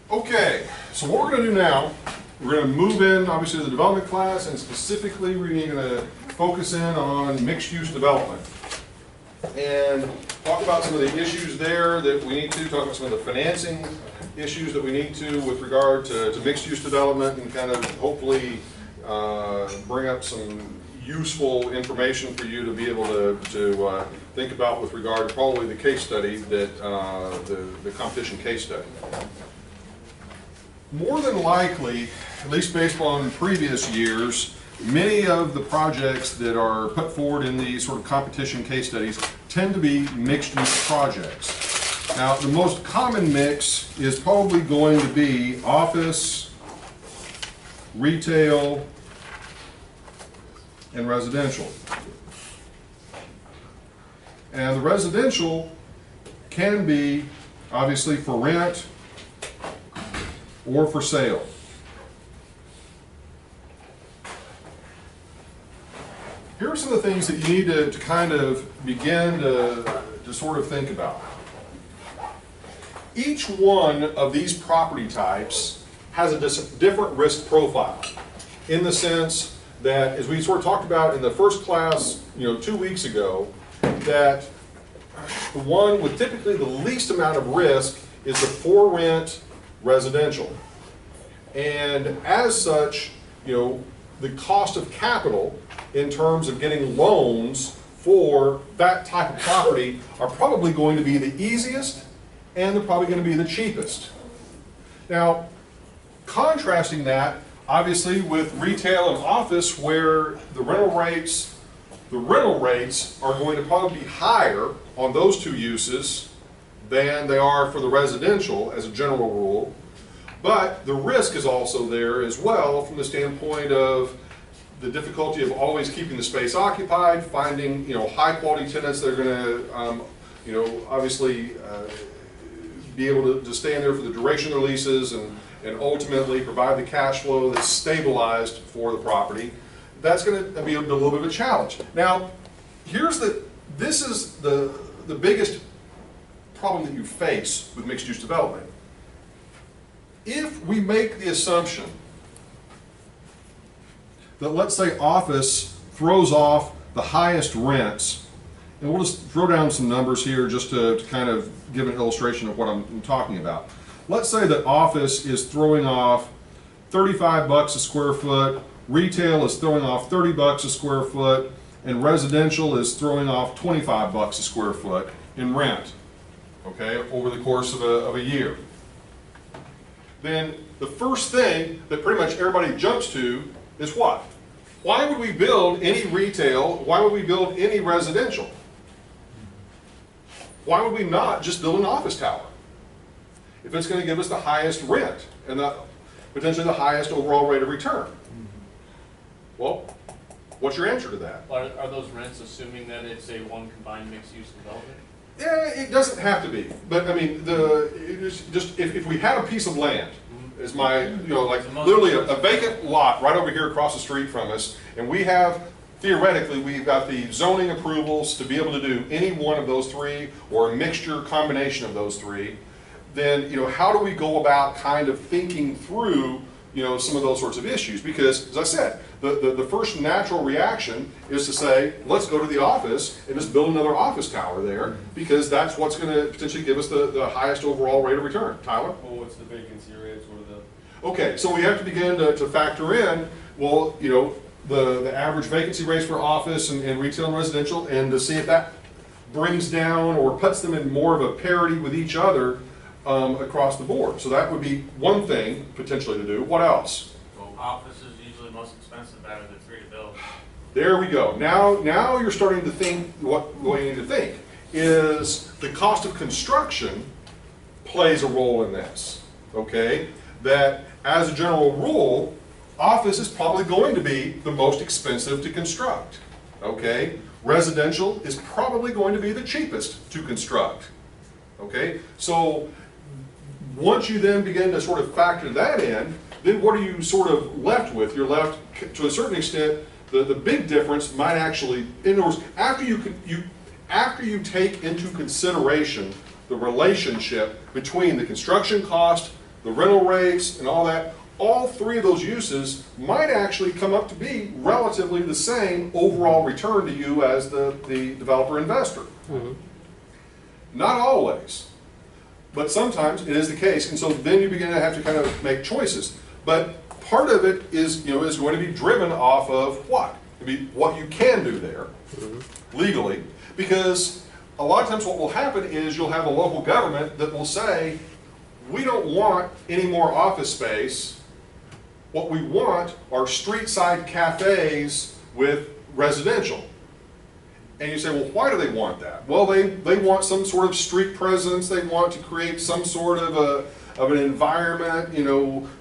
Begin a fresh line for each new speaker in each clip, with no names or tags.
Okay, so what we're going to do now, we're going to move in, obviously, to the development class, and specifically we're going to focus in on mixed-use development. And talk about some of the issues there that we need to, talk about some of the financing issues that we need to with regard to mixed-use development, and kind of hopefully bring up some useful information for you to be able to think about with regard to probably the case study, that the competition case study. More than likely, at least based on previous years, many of the projects that are put forward in these sort of competition case studies tend to be mixed-use projects. Now, the most common mix is probably going to be office, retail, and residential. And the residential can be obviously for rent or for sale. Here are some of the things that you need to kind of begin to sort of think about. Each one of these property types has a different risk profile, in the sense that, as we sort of talked about in the first class, 2 weeks ago, that the one with typically the least amount of risk is the for rent residential. And as such, the cost of capital in terms of getting loans for that type of property are probably going to be the easiest, and they're probably going to be the cheapest. Now, contrasting that obviously with retail and office, where the rental rates are going to probably be higher on those two uses than they are for the residential as a general rule. But the risk is also there as well, from the standpoint of the difficulty of always keeping the space occupied, finding high quality tenants that are going to obviously be able to stay in there for the duration of their leases, and ultimately provide the cash flow that's stabilized for the property. That's going to be a little bit of a challenge. Now, this is the biggest problem that you face with mixed-use development. If we make the assumption that, let's say, office throws off the highest rents, and we'll just throw down some numbers here just to kind of give an illustration of what I'm talking about. Let's say that office is throwing off $35 a square foot, retail is throwing off $30 a square foot, and residential is throwing off $25 a square foot in rent, okay, over the course of a year. Then the first thing that pretty much everybody jumps to is what? Why would we build any retail? Why would we build any residential? Why would we not just build an office tower if it's going to give us the highest rent and potentially the highest overall rate of return? Well, what's your answer to that?
Are those rents assuming that it's a one combined mixed-use development?
Yeah, it doesn't have to be, but I mean, if we had a piece of land, is my, like literally a vacant lot right over here across the street from us, and we have, theoretically, we've got the zoning approvals to be able to do any one of those three, or a mixture combination of those three, then, how do we go about kind of thinking through, some of those sorts of issues? Because, as I said, the first natural reaction is to say, let's go to the office and just build another office tower there, because that's what's going to potentially give us the highest overall rate of return. Tyler?
Well, what's the vacancy rates? What are the...
Okay, so we have to begin to factor in, well, the average vacancy rates for office and retail and residential, and to see if that brings down or puts them in more of a parity with each other across the board. So that would be one thing potentially to do. What else?
Well, office is usually most expensive out of the three to build.
There we go. Now you're starting to think what you need to think is the cost of construction plays a role in this. Okay, that as a general rule, office is probably going to be the most expensive to construct. Okay, residential is probably going to be the cheapest to construct. Okay, so once you then begin to sort of factor that in, then what are you sort of left with? You're left, to a certain extent, the big difference might actually, in other words, after you take into consideration the relationship between the construction cost, the rental rates and all that, all three of those uses might actually come up to be relatively the same overall return to you as the developer investor. Not always, but sometimes it is the case, and so then you begin to have to kind of make choices. But part of it is, is going to be driven off of what? What you can do there legally, because a lot of times what will happen is you'll have a local government that will say, we don't want any more office space. What we want are street-side cafes with residential. And you say, well, why do they want that? Well, they want some sort of street presence. They want to create some sort of an environment,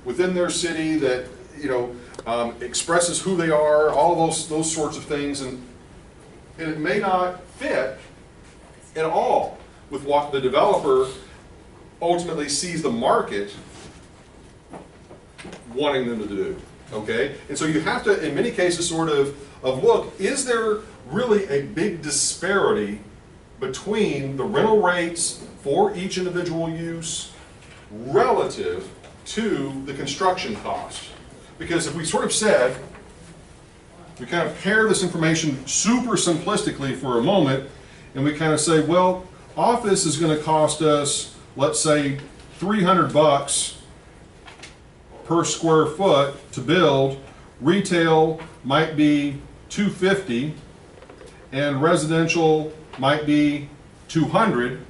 within their city that, expresses who they are, all of those sorts of things. And it may not fit at all with what the developer ultimately sees the market wanting them to do, okay? And so you have to, in many cases, sort of look, is there really a big disparity between the rental rates for each individual use relative to the construction cost? Because if we sort of said, we kind of pair this information super simplistically for a moment, and we kind of say, well, office is going to cost us, let's say, $300 per square foot to build. Retail might be $250, and residential might be $200.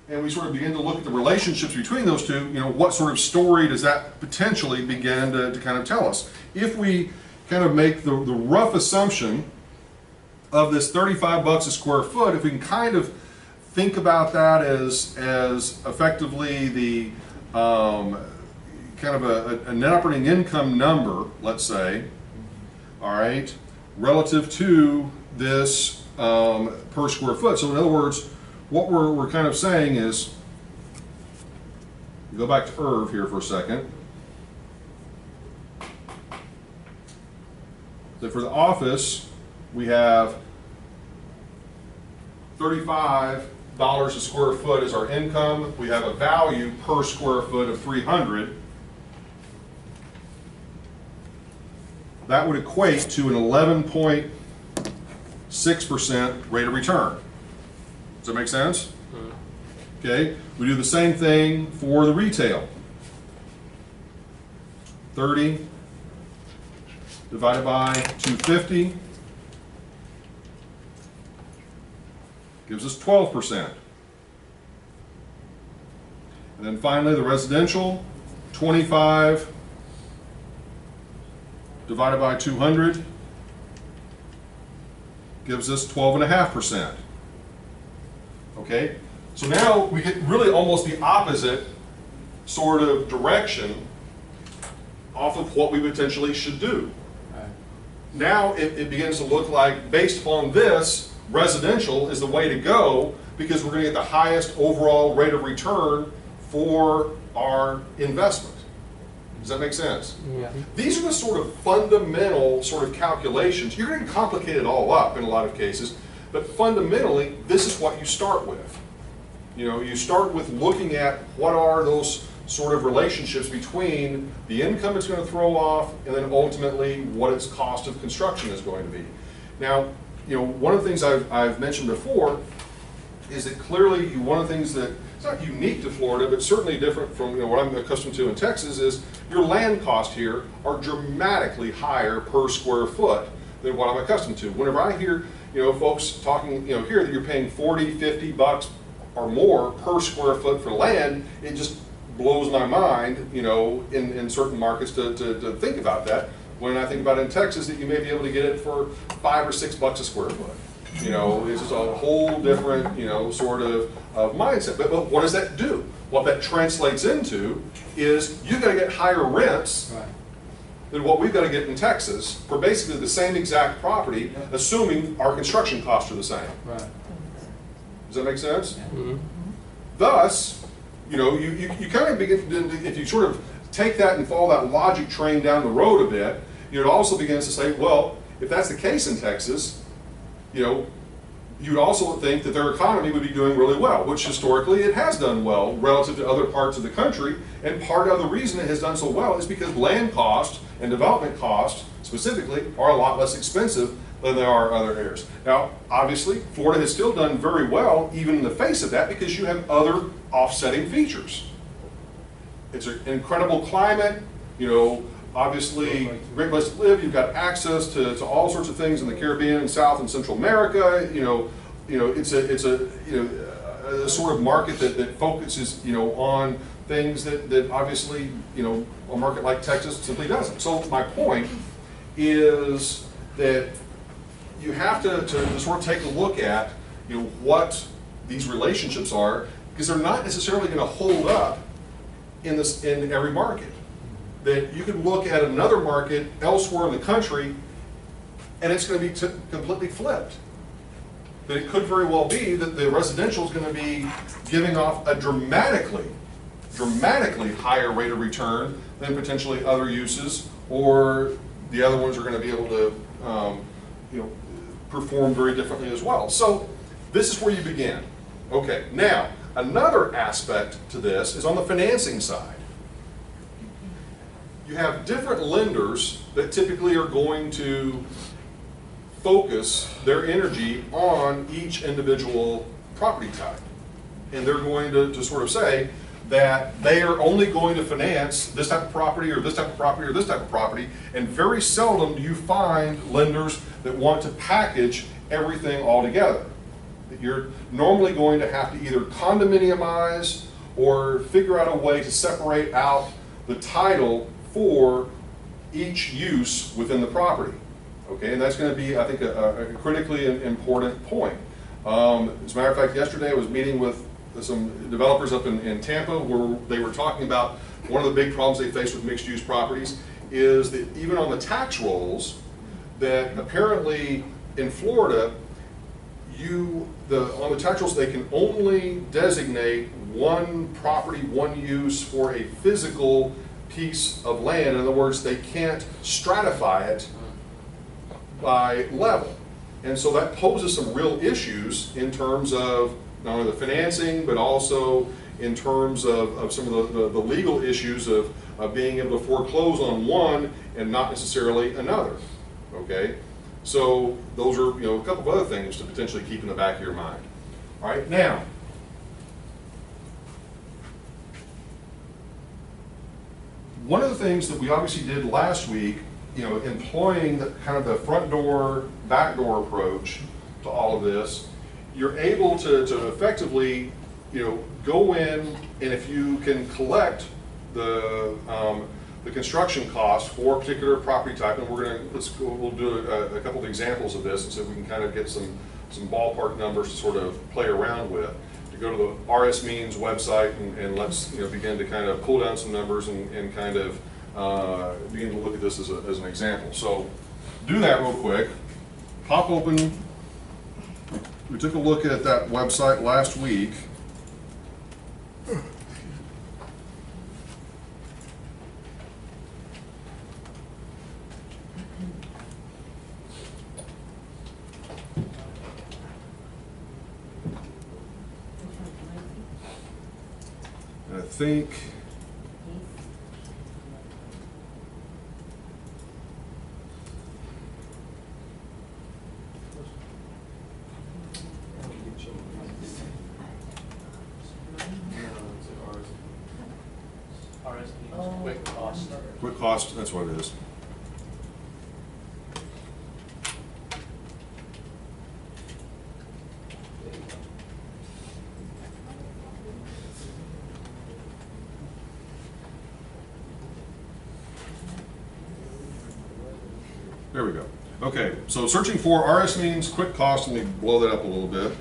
And we sort of begin to look at the relationships between those two. What sort of story does that potentially begin to kind of tell us? If we kind of make the rough assumption of this $35 a square foot, if we can kind of think about that as effectively the kind of a net operating income number, let's say, all right, relative to this per square foot. So in other words, what we're kind of saying is, go back to Irv here for a second. So for the office, we have $35 a square foot as our income. We have a value per square foot of $300. That would equate to an 11.6% rate of return. Does that make sense? Okay, we do the same thing for the retail. 30 divided by 250 gives us 12%. And then finally the residential, 25 divided by 200 gives us 12.5%. Okay, so now we get really almost the opposite sort of direction off of what we potentially should do. Now it begins to look like, based upon this, residential is the way to go because we're going to get the highest overall rate of return for our investment. Does that make sense?
Yeah.
These are the sort of fundamental sort of calculations. You're going to complicate it all up in a lot of cases, but fundamentally, this is what you start with. You start with looking at what are those sort of relationships between the income it's going to throw off and then ultimately what its cost of construction is going to be. Now, one of the things I've mentioned before is that clearly one of the things that it's not unique to Florida, but certainly different from what I'm accustomed to in Texas is your land costs here are dramatically higher per square foot than what I'm accustomed to. Whenever I hear folks talking here that you're paying $40, $50 or more per square foot for land, it just blows my mind, in certain markets to think about that. When I think about in Texas that you may be able to get it for $5 or $6 a square foot. It's just a whole different, sort of mindset. But what does that do? What that translates into is you've got to get higher rents than what we've got to get in Texas for basically the same exact property, assuming our construction costs are the same.
Right.
Does that make sense?
Mm-hmm.
Thus, you kind of begin to, if you sort of take that and follow that logic train down the road a bit, it also begins to say, well, if that's the case in Texas, you'd also think that their economy would be doing really well, which historically it has done well relative to other parts of the country. And part of the reason it has done so well is because land costs and development costs specifically are a lot less expensive than they are other areas. Now, obviously, Florida has still done very well even in the face of that because you have other offsetting features. It's an incredible climate, you know, obviously great place to live. You've got access to all sorts of things in the Caribbean, South and Central America. It's a sort of market that focuses, on things that obviously, a market like Texas simply doesn't. So my point is that you have to sort of take a look at, what these relationships are, because they're not necessarily going to hold up in every market. That you could look at another market elsewhere in the country and it's going to be completely flipped. That it could very well be that the residential is going to be giving off a dramatically higher rate of return than potentially other uses, or the other ones are going to be able to perform very differently as well. So this is where you begin. Okay, now another aspect to this is on the financing side. You have different lenders that typically are going to focus their energy on each individual property type. And they're going to sort of say that they are only going to finance this type of property or this type of property or this type of property, and very seldom do you find lenders that want to package everything all together. That you're normally going to have to either condominiumize or figure out a way to separate out the title for each use within the property. Okay, and that's going to be, I think, a critically important point. As a matter of fact, yesterday I was meeting with some developers up in Tampa where they were talking about one of the big problems they face with mixed-use properties is that even on the tax rolls, that apparently in Florida, on the tax rolls, they can only designate one property, one use for a physical piece of land. In other words, they can't stratify it by level. And so that poses some real issues in terms of not only the financing, but also in terms of some of the legal issues of being able to foreclose on one and not necessarily another. Okay? So those are a couple of other things to potentially keep in the back of your mind. All right, now, one of the things that we obviously did last week, employing kind of the front door, back door approach to all of this, you're able to effectively, go in, and if you can collect the construction cost for a particular property type, and we'll do a couple of examples of this, so we can kind of get some ballpark numbers to sort of play around with. To go to the RS Means website and let's begin to kind of pull down some numbers and kind of begin to look at this as an example. So do that real quick. Pop open. We took a look at that website last week. I think
Quick cost.
quick cost, that's what it is. There we go. Okay, so searching for RS Means quick cost, let me blow that up a little bit.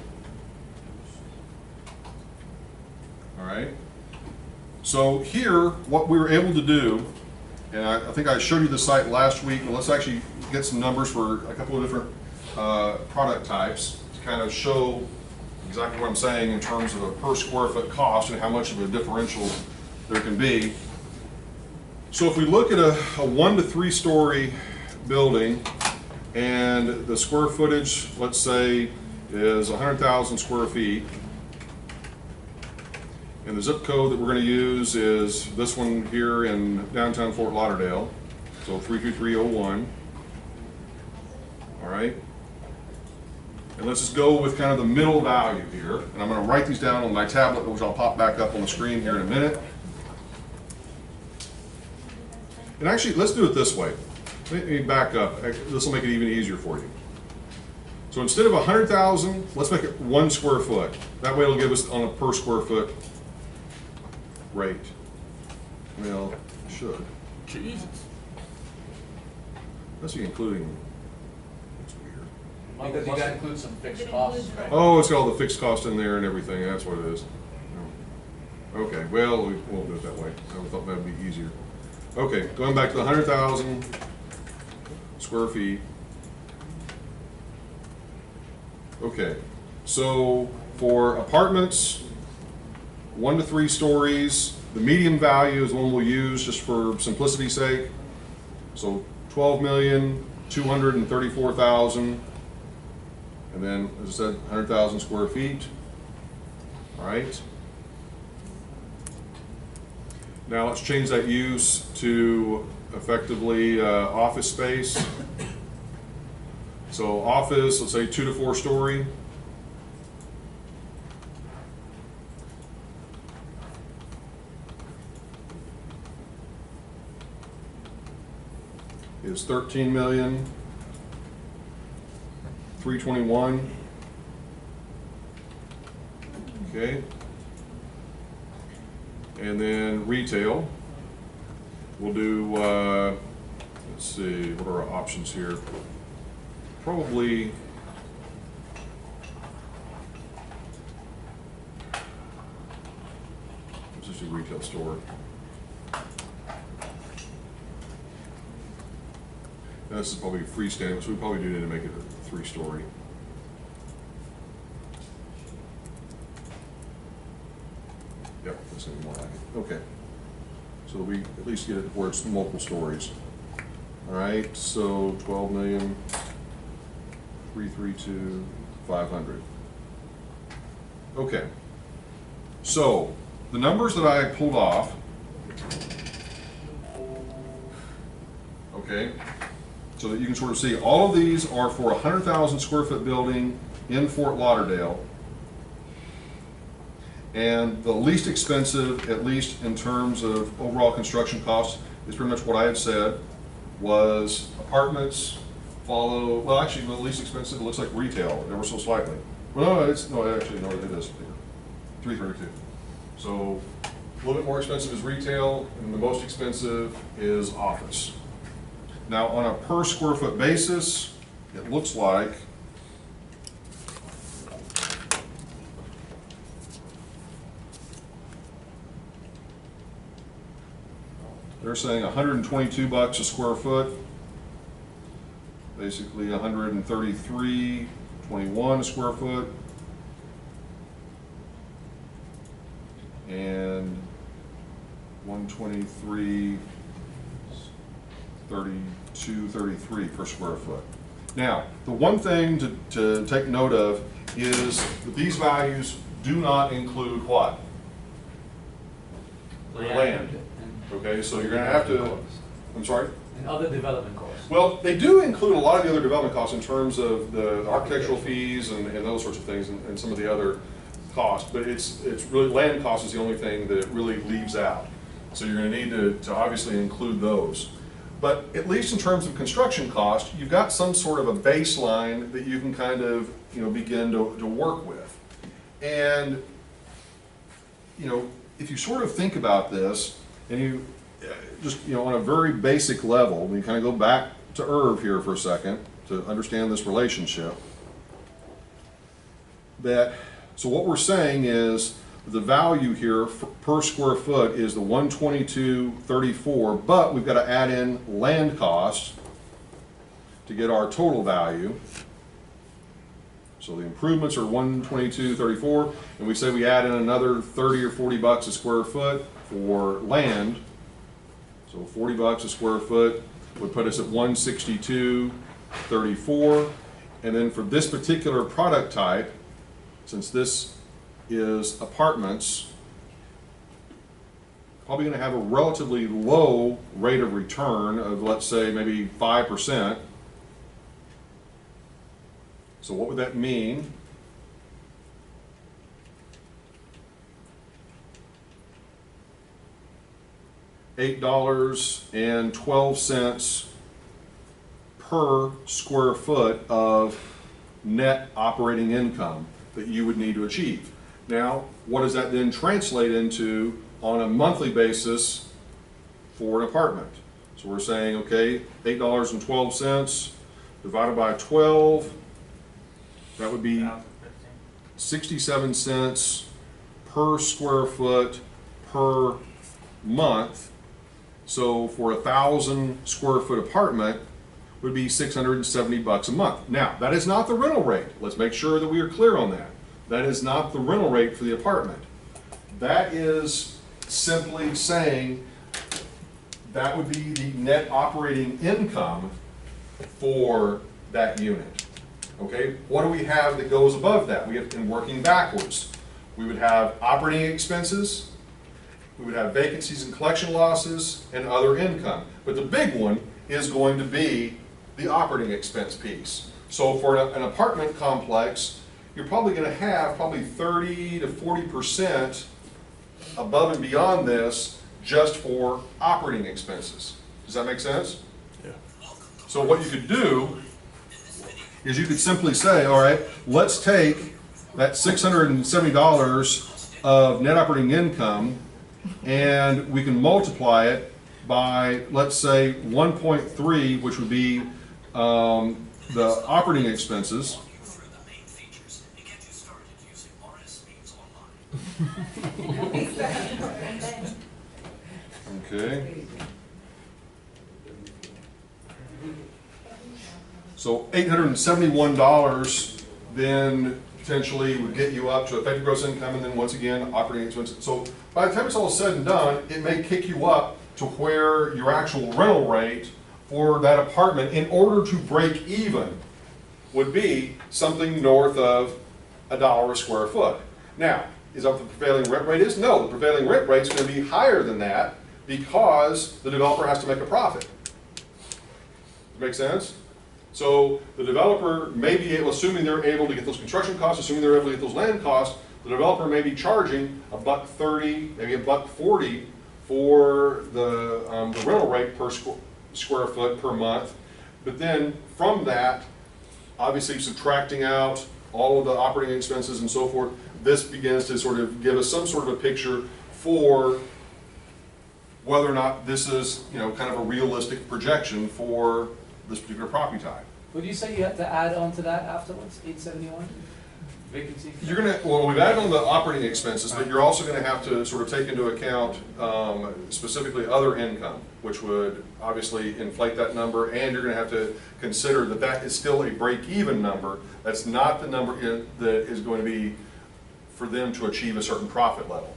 All right. So here, what we were able to do, and I think I showed you the site last week, but let's actually get some numbers for a couple of different product types to kind of show exactly what I'm saying in terms of a per square foot cost and how much of a differential there can be. So if we look at a 1 to 3 story building and the square footage, let's say, is 100,000 square feet. And the zip code that we're going to use is this one here in downtown Fort Lauderdale, so 32301. All right. And let's just go with kind of the middle value here. And I'm going to write these down on my tablet, which I'll pop back up on the screen here in a minute. And actually, let's do it this way. Let me back up. This will make it even easier for you. So instead of 100,000, let's make it 1 square foot. That way it'll give us on a per square foot rate. Well, it should.
Jesus.
That's including. That's weird.
Because you gotta include some fixed costs, right?
Oh, it's got all the fixed costs in there and everything. That's what it is. Okay, well, we won't do it that way. I thought that would be easier. Okay, going back to the 100,000 square feet. Okay, so for apartments, 1 to 3 stories, the median value is the one we'll use just for simplicity's sake. So 12,234,000, and then, as I said, 100,000 square feet. All right. Now let's change that use to effectively office space. So office, let's say 2 to 4 story. Is 13,321,000. Okay. And then retail, we'll do, let's see, what are our options here? Probably, let's just do retail store. And this is probably freestanding, so we probably do need to make it a 3-story. Yep, that's going to be more like it. Okay. So we at least get it where it's multiple stories. All right, so 12,332,500. Okay. So the numbers that I pulled off, okay, so that you can sort of see all of these are for a 100,000 square foot building in Fort Lauderdale. And the least expensive, at least in terms of overall construction costs, is pretty much what I had said, was apartments, follow, well actually the least expensive, it looks like retail, ever so slightly. Well, no, it's, no, actually, no, it is 332. So a little bit more expensive is retail, and the most expensive is office. Now on a per square foot basis, it looks like they're saying $122 a square foot, basically $133.21 a square foot, and $123.32.33 per square foot. Now, the one thing to take note of is that these values do not include what? Land. Okay, so you're going to have to, I'm sorry?
And other development costs.
Well, they do include a lot of the other development costs in terms of the architectural fees and those sorts of things and some of the other costs, but it's really, land cost is the only thing that it really leaves out. So you're going to need to obviously include those. But at least in terms of construction cost, you've got some sort of a baseline that you can kind of, begin to work with. And, if you sort of think about this, and you just, on a very basic level, we kind of go back to Irv here for a second to understand this relationship. So what we're saying is the value here per square foot is the $122.34, but we've got to add in land costs to get our total value. So the improvements are $122.34, and we say we add in another 30 or 40 bucks a square foot for land. So 40 bucks a square foot would put us at $162.34. And then for this particular product type, since this is apartments, probably going to have a relatively low rate of return of, let's say, maybe 5%. So what would that mean? $8.12 per square foot of net operating income that you would need to achieve. Now, what does that then translate into on a monthly basis for an apartment? So we're saying, okay, $8.12 divided by 12, that would be 67 cents per square foot per month. So for 1,000 square foot apartment would be $670 a month. Now, that is not the rental rate. Let's make sure that we are clear on that. That is not the rental rate for the apartment. That is simply saying that would be the net operating income for that unit. Okay, what do we have that goes above that? We have, in working backwards, we would have operating expenses, we would have vacancies and collection losses, and other income. But the big one is going to be the operating expense piece. So for an apartment complex, you're probably going to have probably 30 to 40% above and beyond this just for operating expenses. Does that make sense?
Yeah.
So what you could do is you could simply say, all right, let's take that $670 of net operating income and we can multiply it by, let's say, 1.3, which would be the operating expenses. Okay. So $871 then potentially would get you up to effective gross income, and then once again operating expenses. So by the time it's all said and done, it may kick you up to where your actual rental rate for that apartment in order to break even would be something north of $1 a square foot. Now, is that what the prevailing rent rate is? No, the prevailing rent rate is going to be higher than that because the developer has to make a profit. Make sense? So the developer may be able, assuming they're able to get those construction costs, assuming they're able to get those land costs, the developer may be charging $1.30, maybe $1.40 for the rental rate per square foot per month. But then from that, obviously subtracting out all of the operating expenses and so forth, this begins to sort of give us some sort of a picture for whether or not this is, you know, kind of a realistic projection for this particular property type.
Would you say you have to add on to that afterwards, 871? Vacancy?
You're gonna, well, we've added on the operating expenses, but you're also gonna have to sort of take into account specifically other income, which would obviously inflate that number, and you're gonna have to consider that that is still a break-even number. That's not the number that is going to be for them to achieve a certain profit level.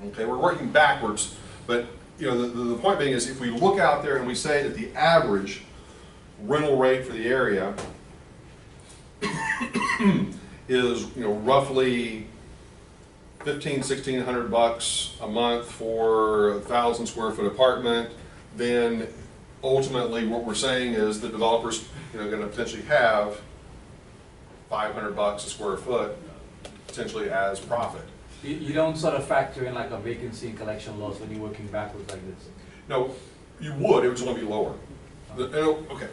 Okay, we're working backwards, but you know, the point being is if we look out there and we say that the average rental rate for the area is, you know, roughly $1,600 a month for a 1,000 square foot apartment, then ultimately what we're saying is the developers, you know, going to potentially have $500 a square foot potentially as profit.
You don't sort of factor in like a vacancy and collection loss when you're working backwards like this?
No, you would, it would only be lower. Okay.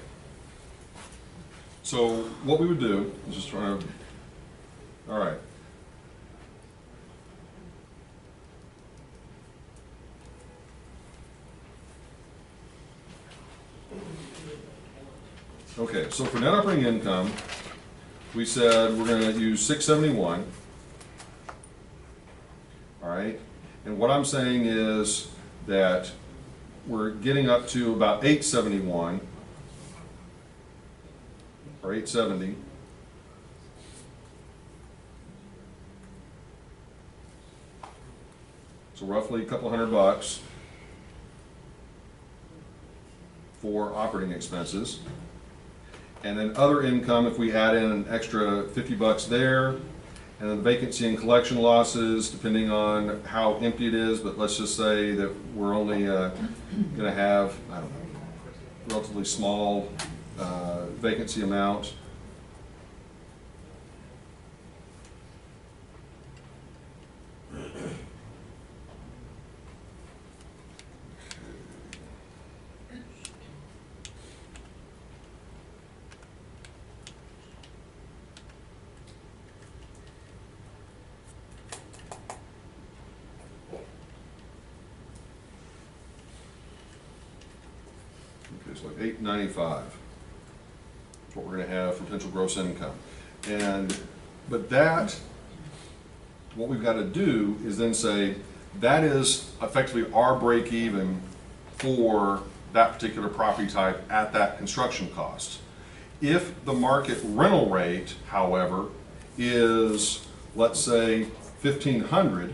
So what we would do is just try to, all right. Okay, so for net operating income, we said we're going to use 671. All right, and what I'm saying is that we're getting up to about 871 or 870. So roughly a couple $100 for operating expenses. And then other income, if we add in an extra $50 there, and then vacancy and collection losses, depending on how empty it is, but let's just say that we're only gonna have, I don't know, relatively small vacancy amount. Okay, so like $895 is what we're gonna have for potential gross income. But that, what we've gotta do is then say, that is effectively our break even for that particular property type at that construction cost. If the market rental rate, however, is, let's say, $1,500,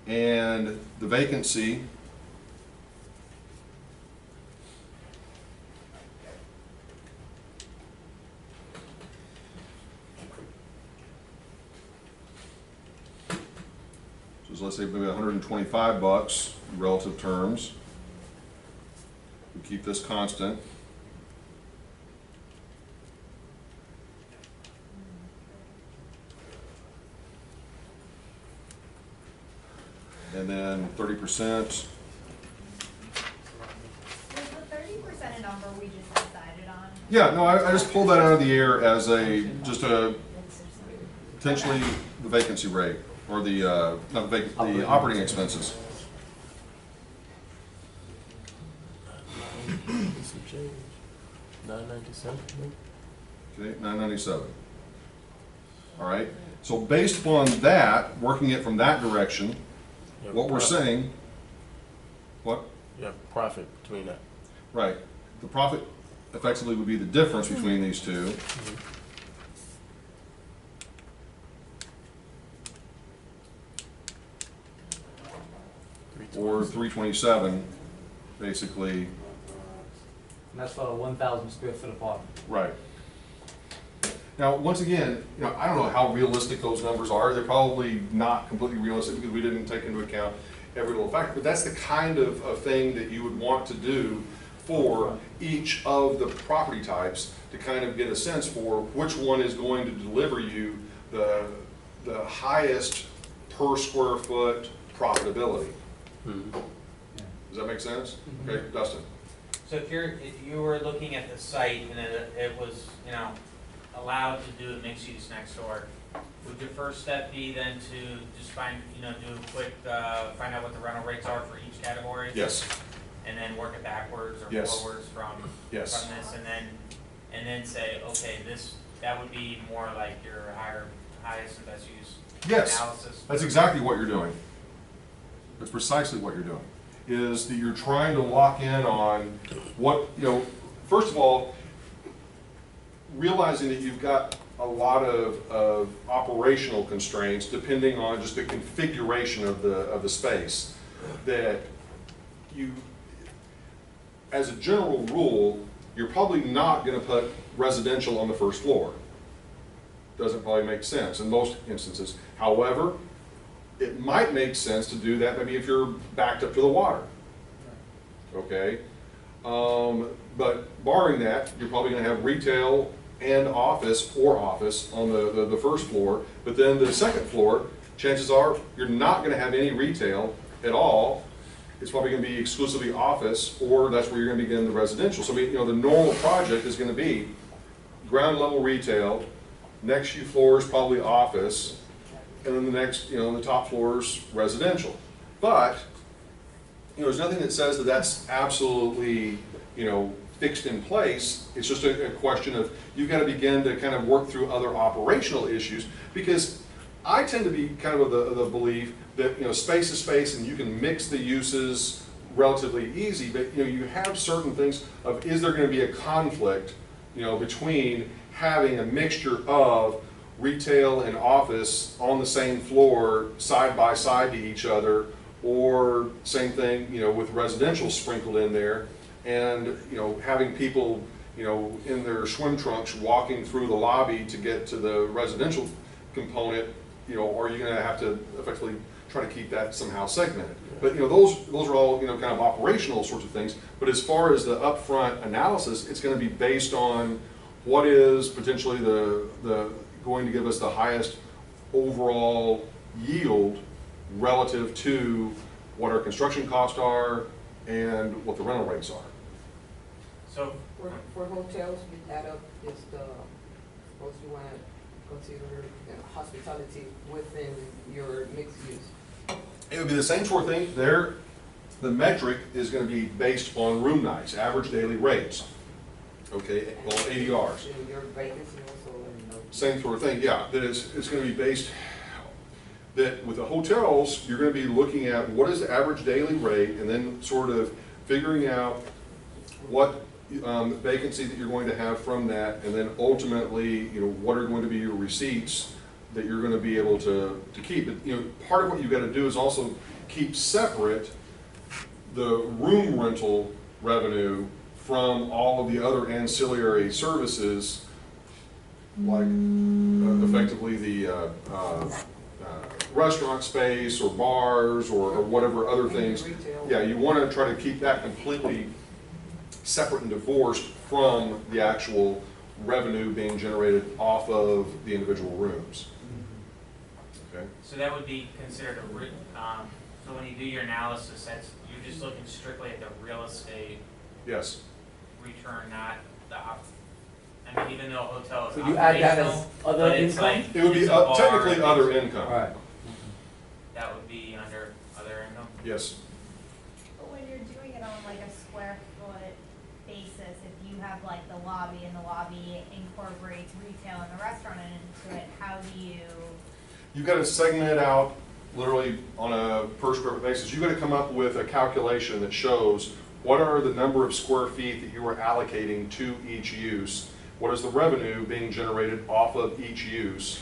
and the vacancy so let's say maybe $125 in relative terms. We keep this constant. And then 30%.
Was the 30% a number we just decided on?
Yeah, no, I just pulled that out of the air as just a, potentially the vacancy rate, or the, not the the operating expenses.
$997.
Okay, $997. All right, so based upon that, working it from that direction, what we're saying, what?
You have profit between that.
Right, the profit effectively would be the difference between these two. Or 327, basically.
And that's for a 1,000 square foot apartment.
Right. Now, once again, I don't know how realistic those numbers are. They're probably not completely realistic because we didn't take into account every little factor. But that's the kind of thing that you would want to do for each of the property types to kind of get a sense for which one is going to deliver you the highest per square foot profitability. Does that make sense? Okay, Dustin.
So if you were looking at the site and it was, allowed to do a mixed use next door, would your first step be then to just find, do a quick, find out what the rental rates are for each category?
Yes.
And then work it backwards or
Yes.
forwards from
Yes.
this, and then say, okay, that would be more like your highest and best use
Yes.
analysis.
That's exactly what you're doing. That's precisely what you're doing. Is that you're trying to lock in on what, first of all, realizing that you've got a lot of operational constraints depending on just the configuration of the space, that you, as a general rule, you're probably not going to put residential on the first floor. Doesn't probably make sense in most instances. However, it might make sense to do that maybe if you're backed up to the water. Okay? But barring that, you're probably going to have retail and office on the first floor. But then the second floor, chances are you're not going to have any retail at all. It's probably going to be exclusively office, or that's where you're going to begin the residential. So the normal project is going to be ground level retail, next few floors probably office, and then the next, the top floors residential. But there's nothing that says that that's absolutely, fixed in place. It's just a question of you've got to begin to kind of work through other operational issues, because I tend to be kind of the belief that space is space and you can mix the uses relatively easy, but you have certain things of, is there going to be a conflict between having a mixture of retail and office on the same floor side by side to each other, or same thing with residential sprinkled in there, and having people you know, in their swim trunks walking through the lobby to get to the residential component, you know, are you gonna have to effectively try to keep that somehow segmented? But, you know, those are all, you know, kind of operational sorts of things. But as far as the upfront analysis, it's gonna be based on what is potentially the going to give us the highest overall yield relative to what our construction costs are and what the rental rates are.
So,
For hotels, you add up is suppose you want to consider hospitality within your mixed use.
It would be the same sort of thing. There, the metric is going to be based on room nights, average daily rates. Okay, well, ADRs.
And your vacancy also, and
Same sort of thing, yeah. That it's going to be based, that with the hotels, you're going to be looking at what is the average daily rate and then sort of figuring out what vacancy that you're going to have from that, and then ultimately, you know, what are going to be your receipts that you're going to be able to keep. But, you know, part of what you've got to do is also keep separate the room rental revenue from all of the other ancillary services, like effectively the restaurant space or bars or whatever other things.
retail.
Yeah, you want to try to keep that completely separate and divorced from the actual revenue being generated off of the individual rooms. Okay?
so that would be considered so when you do your analysis, you're just looking strictly at the real estate
Yes.
return, not the I mean, even though a hotel is
Could you add that as
operational,
other
but it's
income?
like,
It would be
it's a bar,
technically
it's-
other income.
Right.
That would be under other income?
Yes.
But when you're doing it on like a square foot basis, if you have like the lobby and the lobby incorporates retail and the restaurant into it, how do you?
You've got to segment it out literally on a per square foot basis. You've got to come up with a calculation that shows what are the number of square feet that you are allocating to each use, what is the revenue being generated off of each use,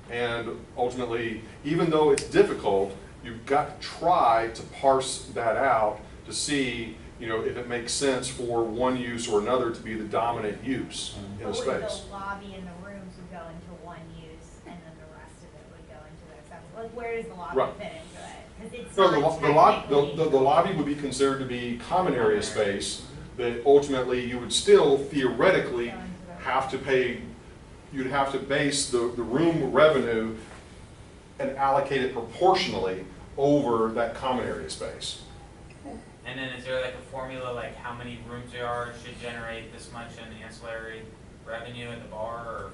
and ultimately, even though it's difficult, you've got to try to parse that out to see, you know, if it makes sense for one use or another to be the dominant use in a
But would
space.
the lobby and the rooms would go into one use and then the rest of it would go into their separate, like where does the lobby
Right.
fit into it? 'Cause it's
No,
not
the lobby would be considered to be common area space that ultimately you would still theoretically have to pay, you'd have to base the room revenue and allocate it proportionally over that common area space.
And then is there like a formula, like how many rooms there are should generate this much in ancillary revenue at the bar,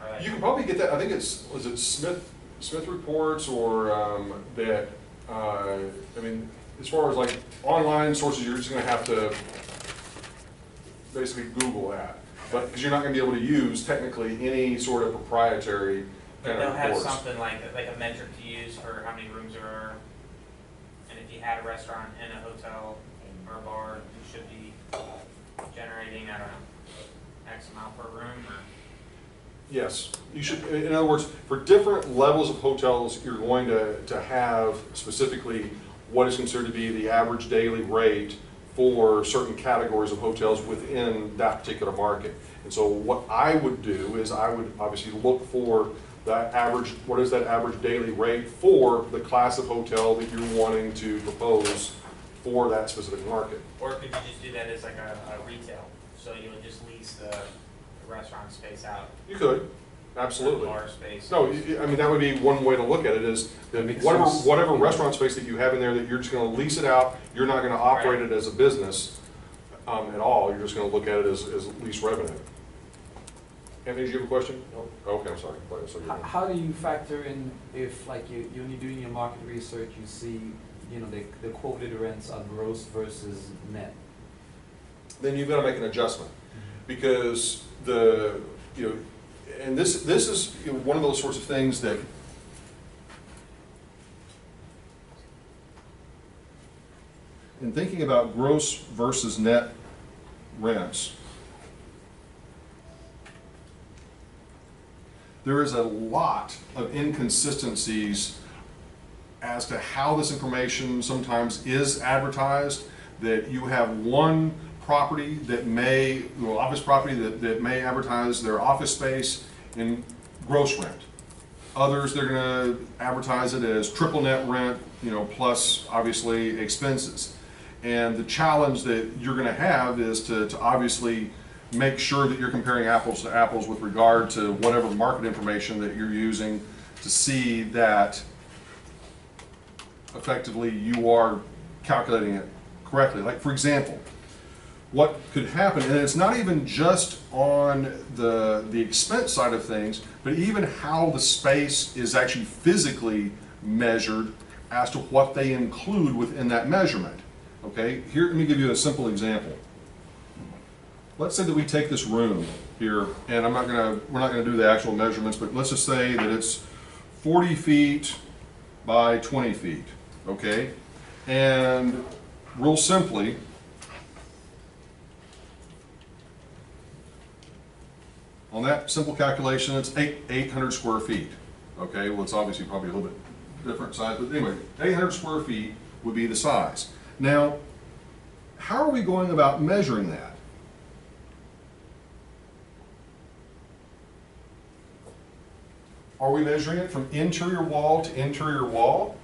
or like?
You can probably get that, I think was it Smith reports or that, I mean, as far as like online sources, you're just gonna have to basically Google that. But, because you're not gonna be able to use technically any sort of proprietary
But
kind
they'll
of
have
reports.
something like a metric to use for how many rooms there are. And if you had a restaurant and a hotel or a bar, you should be generating, I don't know, X amount per room, or?
Yes, you should, in other words, for different levels of hotels, you're going to have specifically what is considered to be the average daily rate for certain categories of hotels within that particular market. And so what I would do is I would obviously look for that average, what is that average daily rate for the class of hotel that you're wanting to propose for that specific market.
Or could you just do that as like a retail, so you would just lease the restaurant space out?
You could, absolutely.
Bar space?
No, I mean, that would be one way to look at it, is that
Makes
whatever,
sense.
whatever restaurant space that you have in there, that you're just gonna lease it out, you're not gonna operate
Right.
it as a business at all, you're just gonna look at it as lease revenue. Anthony, did you have a question? No? Okay, I'm sorry. I saw you.
How do you factor in if, like, when you're doing your market research, you see, you know, the quoted rents are gross versus net?
Then you've gotta make an adjustment, because you know, and this is, you know, one of those sorts of things that in thinking about gross versus net rents, there is a lot of inconsistencies as to how this information sometimes is advertised, that you have one property that may, office property that may advertise their office space in gross rent. Others, they're gonna advertise it as triple net rent, plus obviously expenses. And the challenge that you're gonna have is to obviously make sure that you're comparing apples to apples with regard to whatever market information that you're using to see that effectively you are calculating it correctly. Like, for example, what could happen, and it's not even just on the expense side of things, but even how the space is actually physically measured as to what they include within that measurement. Okay, here, let me give you a simple example. Let's say that we take this room here, and we're not gonna do the actual measurements, but let's just say that it's 40 feet by 20 feet, okay? And real simply, on that simple calculation, it's 800 square feet, okay? Well, it's obviously probably a little bit different size, but anyway, 800 square feet would be the size. Now, how are we going about measuring that? Are we measuring it from interior wall to interior wall?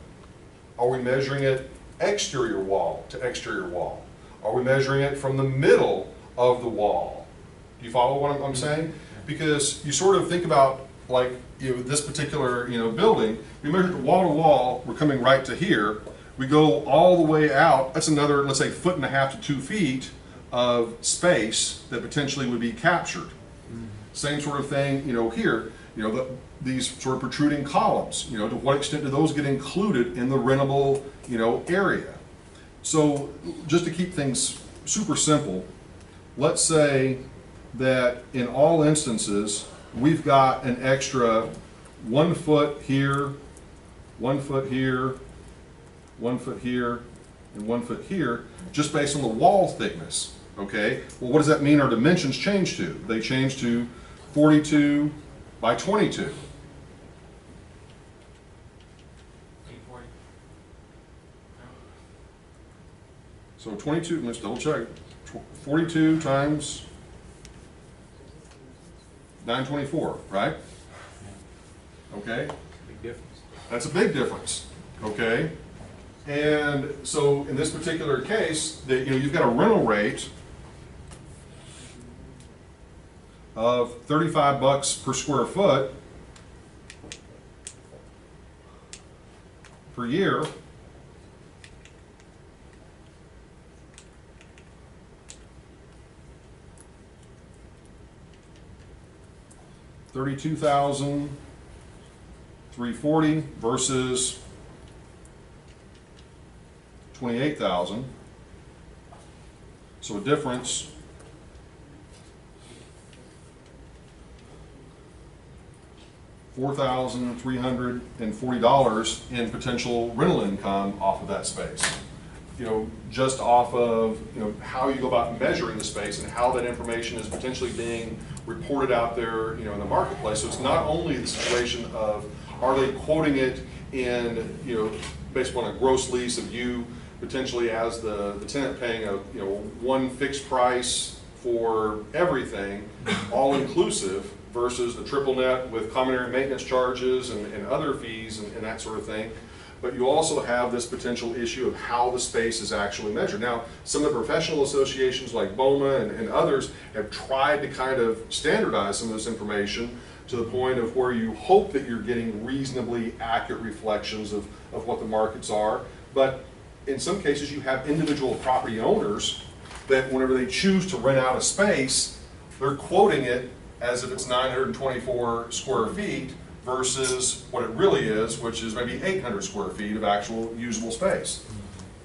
Are we measuring it exterior wall to exterior wall? Are we measuring it from the middle of the wall? Do you follow what I'm saying? Because you sort of think about, like, this particular building, we measured wall to wall, we're coming right to here. We go all the way out, that's another, let's say, 1.5 to 2 feet of space that potentially would be captured. Same sort of thing, here, these sort of protruding columns, to what extent do those get included in the rentable, area? So just to keep things super simple, let's say that in all instances, we've got an extra 1 foot here, 1 foot here, 1 foot here, and 1 foot here, just based on the wall thickness, okay? Well, what does that mean our dimensions change to? They change to 42 by 22.
840.
So 22, let's double check, 42 times 924, right? Okay?
Big difference.
That's a big difference, okay? And so in this particular case, that you've got a rental rate of 35 bucks per square foot per year. $32,340 versus 28,000. So a difference $4,340 in potential rental income off of that space. Just off of how you go about measuring the space and how that information is potentially being reported out there in the marketplace. So it's not only the situation of are they quoting it in based upon a gross lease of you potentially as the tenant paying a one fixed price for everything, all inclusive, versus the triple net with common area maintenance charges and other fees and that sort of thing. But you also have this potential issue of how the space is actually measured. Now, some of the professional associations like BOMA and others have tried to kind of standardize some of this information to the point of where you hope that you're getting reasonably accurate reflections of what the markets are. But in some cases, you have individual property owners that whenever they choose to rent out a space, they're quoting it as if it's 924 square feet versus what it really is, which is maybe 800 square feet of actual usable space.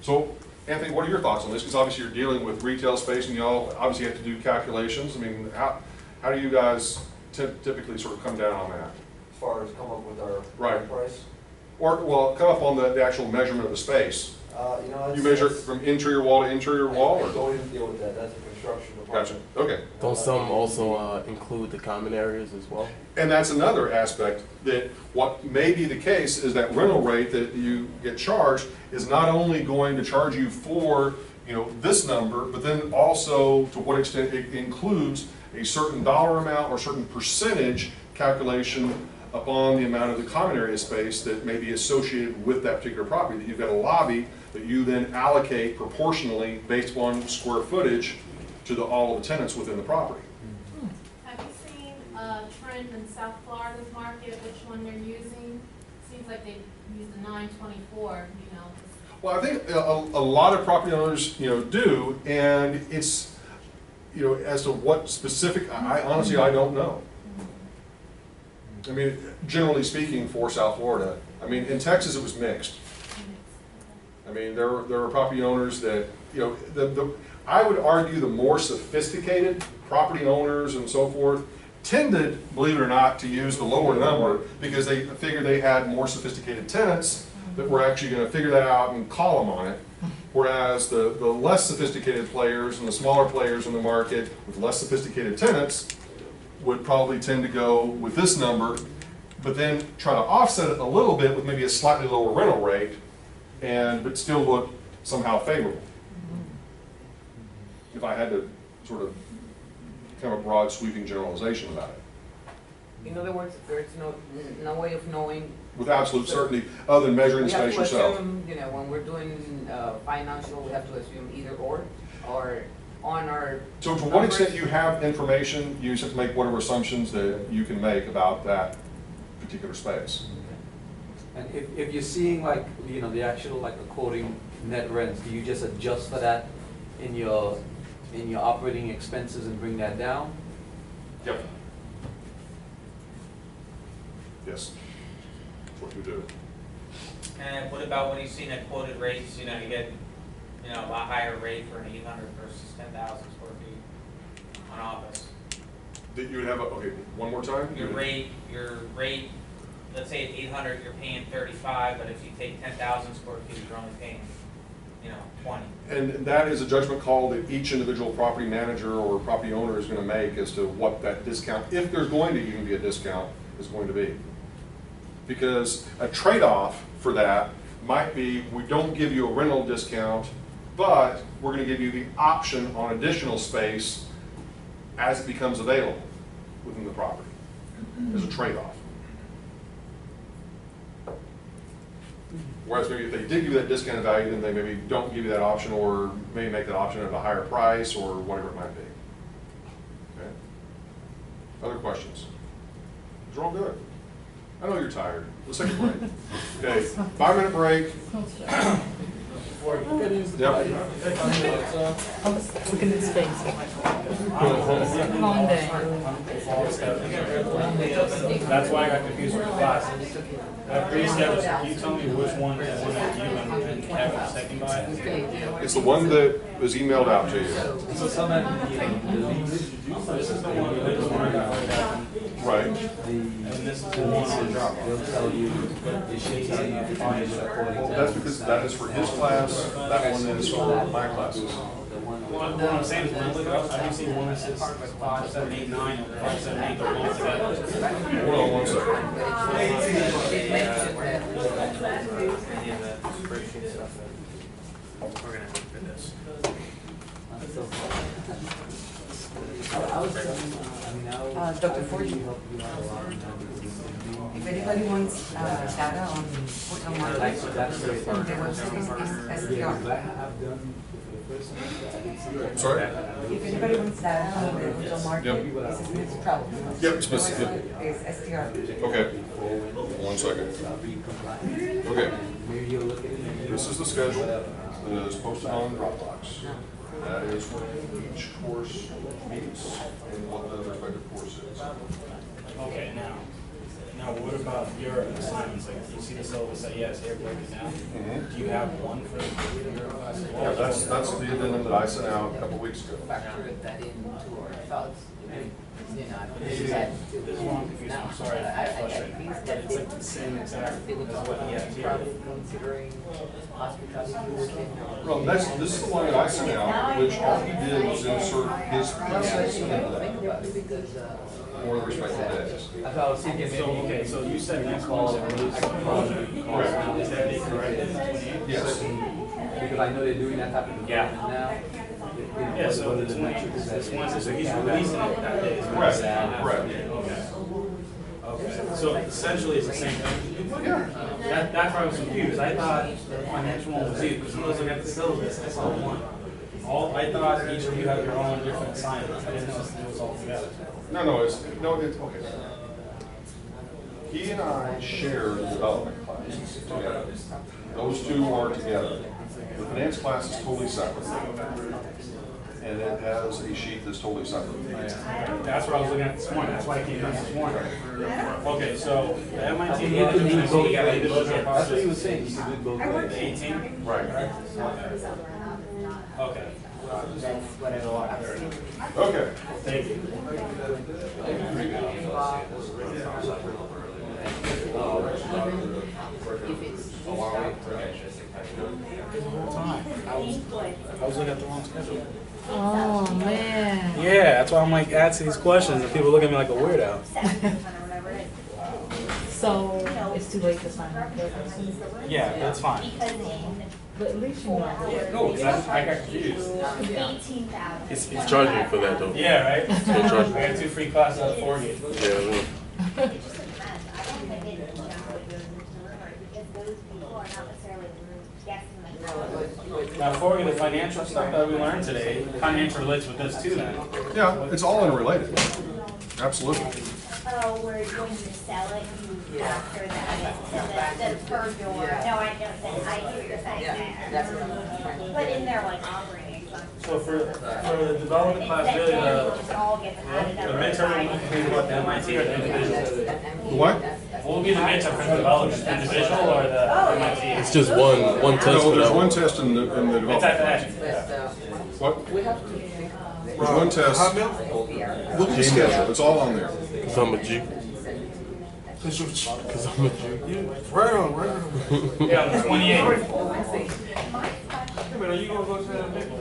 So, Anthony, what are your thoughts on this? Because obviously you're dealing with retail space and you all obviously have to do calculations. I mean, how do you guys typically sort of come down on that?
As far as come up with our
Right.
price?
Or, well, come up on the actual measurement of the space. You measure it from interior wall to interior wall?
I
Or?
don't even deal with that, that's a construction department.
Gotcha, okay.
Don't some also include the common areas as well?
And that's another aspect, that what may be the case is that rental rate that you get charged is not only going to charge you for you know, this number, but then also to what extent it includes a certain dollar amount or certain percentage calculation upon the amount of the common area space that may be associated with that particular property. That you've got a lobby that you then allocate proportionally based on square footage to all of the tenants within the property.
Have you seen a trend in South Florida's market, which one they're using? Seems like they use the 924, you know.
Well, I think a lot of property owners, you know, do, and it's, you know, as to what specific, I honestly, I don't know. I mean, generally speaking for South Florida, I mean, in Texas it was mixed. I mean, there were property owners that, you know, I would argue the more sophisticated property owners and so forth tended, believe it or not, to use the lower number because they figured they had more sophisticated tenants that were actually going to figure that out and call them on it. Whereas the less sophisticated players and the smaller players in the market with less sophisticated tenants would probably tend to go with this number, but then try to offset it a little bit with maybe a slightly lower rental rate, but still look somehow favorable. If I had to sort of kind of a broad sweeping generalization about it.
In other words, there's no way of knowing.
With absolute certainty, other than measuring the space yourself.
We have to assume, you know, when we're doing financial, we have to assume either or on our.
So to what extent you have information, you just have to make whatever assumptions that you can make about that particular space.
And if you're seeing like, you know, the actual like the quoting net rents, do you just adjust for that in your operating expenses and bring that down?
Yep. Yes. That's what we do.
And what about when you've seen at quoted rates, you know, you get, you know, a lot higher rate for an 800 versus 10,000 square feet on office?
That you would have, okay, one more time?
Your rate, let's say at 800, you're paying 35, but if you take 10,000 square feet, you're only paying, you know, 20.
And that is a judgment call that each individual property manager or property owner is going to make as to what that discount, if there's going to even be a discount, is going to be. Because a trade-off for that might be, we don't give you a rental discount, but we're going to give you the option on additional space as it becomes available within the property, as a trade-off. Whereas maybe if they did give you that discounted value, then they maybe don't give you that option, or maybe make that option at a higher price, or whatever it might be. Okay? Other questions? These are all good. I know you're tired. Let's take a break. Okay, 5-minute break. Yep.
Look in his face. Calm down.
That's why I got confused with the classes. Can you tell me which one is the one that you and Kevin are second by?
It's the one that was emailed out to you.
So some of the lease,
This is the one that is one.
Right.
And this is the one on drop.
they'll tell you, it should tell you if you use it according
Well,
to.
that's because that is for his class, that one is for my classes.
What I'm saying is when I look it up, I do see one that says 5, 7, 8, 9, or 5, 7, 8, they're all together.
Hold on one second.
It mentioned that.
Any of the spreadsheet stuff that we're going to look for this.
Dr. Ford, if anybody wants data on hotel market, the website is STR.
Sorry?
If anybody wants data on the hotel market, this is Miss Travel.
Yep,
The
specific.
website is STR.
Okay. 1 second. Okay. This is the schedule that is posted on Dropbox. That is when each course meets and what the respective course is.
Okay, now what about your assignments? Like, you see the syllabus that, yes, here, break it down. Do you have one for your class as well?
Yeah, that's the addendum that I sent out a couple weeks ago.
Factor that into our thoughts. You know,
This is what I'm confused. I'm sorry, I'm frustrated. But it's like the same exact as what he has here.
Considering hospitality.
Well, this is the one that I sent out, which all he did was insert his pieces into that, or the respective days.
I thought I was thinking
So,
maybe.
okay, so you said next one is a release project. Is that correct?
Yes.
Because because I know they're doing that type of development now.
Yeah, so
what are
it's
the metrics that
this
they-
Wednesday, so he's releasing it that day.
Correct, correct.
Okay. Okay, so essentially it's the same thing? That's why I was confused, I thought the financial one was either, because when I was looking at the syllabus, I saw one. I thought each of you had your own different assignments, I didn't know it was all together.
No, it's okay. He and I share the development classes together. Those two are together. The finance class is totally separate. And it has a sheet that's totally separate.
That's what I was looking at this morning, that's why I came in this morning. Okay, so the MIT.
You can do both ways.
individual
That's what he
process,
was saying, you can do it both ways.
18?
Right.
Okay.
Okay.
Thank you. I was looking at the wrong schedule.
Oh, man.
Yeah, that's why I'm like asking these questions and people look at me like a weirdo.
So, it's too late to sign up.
Yeah, that's fine.
But at least you know.
No, because I got confused.
18,000.
He's charging for that though.
Yeah, right?
Still charging.
I got 2 free classes out of 40.
Yeah, well,
It just depends. I don't think it generally goes into the river because those people are not necessarily guessing like.
Now, before we get the financial stuff that we learned today, financial relates with this too then.
Yeah, it's all interrelated. Absolutely.
Oh, where when you sell it, you factor that into the per door. No, I know that, I hear what you're saying
Yeah,
there.
that's what I'm trying to.
But in there, like operating expenses.
So for the development class, really
It all gets added
the
up.
midterm, we can think about the MIT or the individual.
What?
What will be the midterm for development, the individual or the MIT?
it's just one test
No,
for
there's
that
one
one.
test in the
It's at
development.
the action.
What?
We have to think of this.
There's one test. Look at the schedule, it's all on there.
Cause I'm a Jew. Cause I'm a Jew.
Right on.
Yeah, on the 28th.
Are you gonna go to that big one?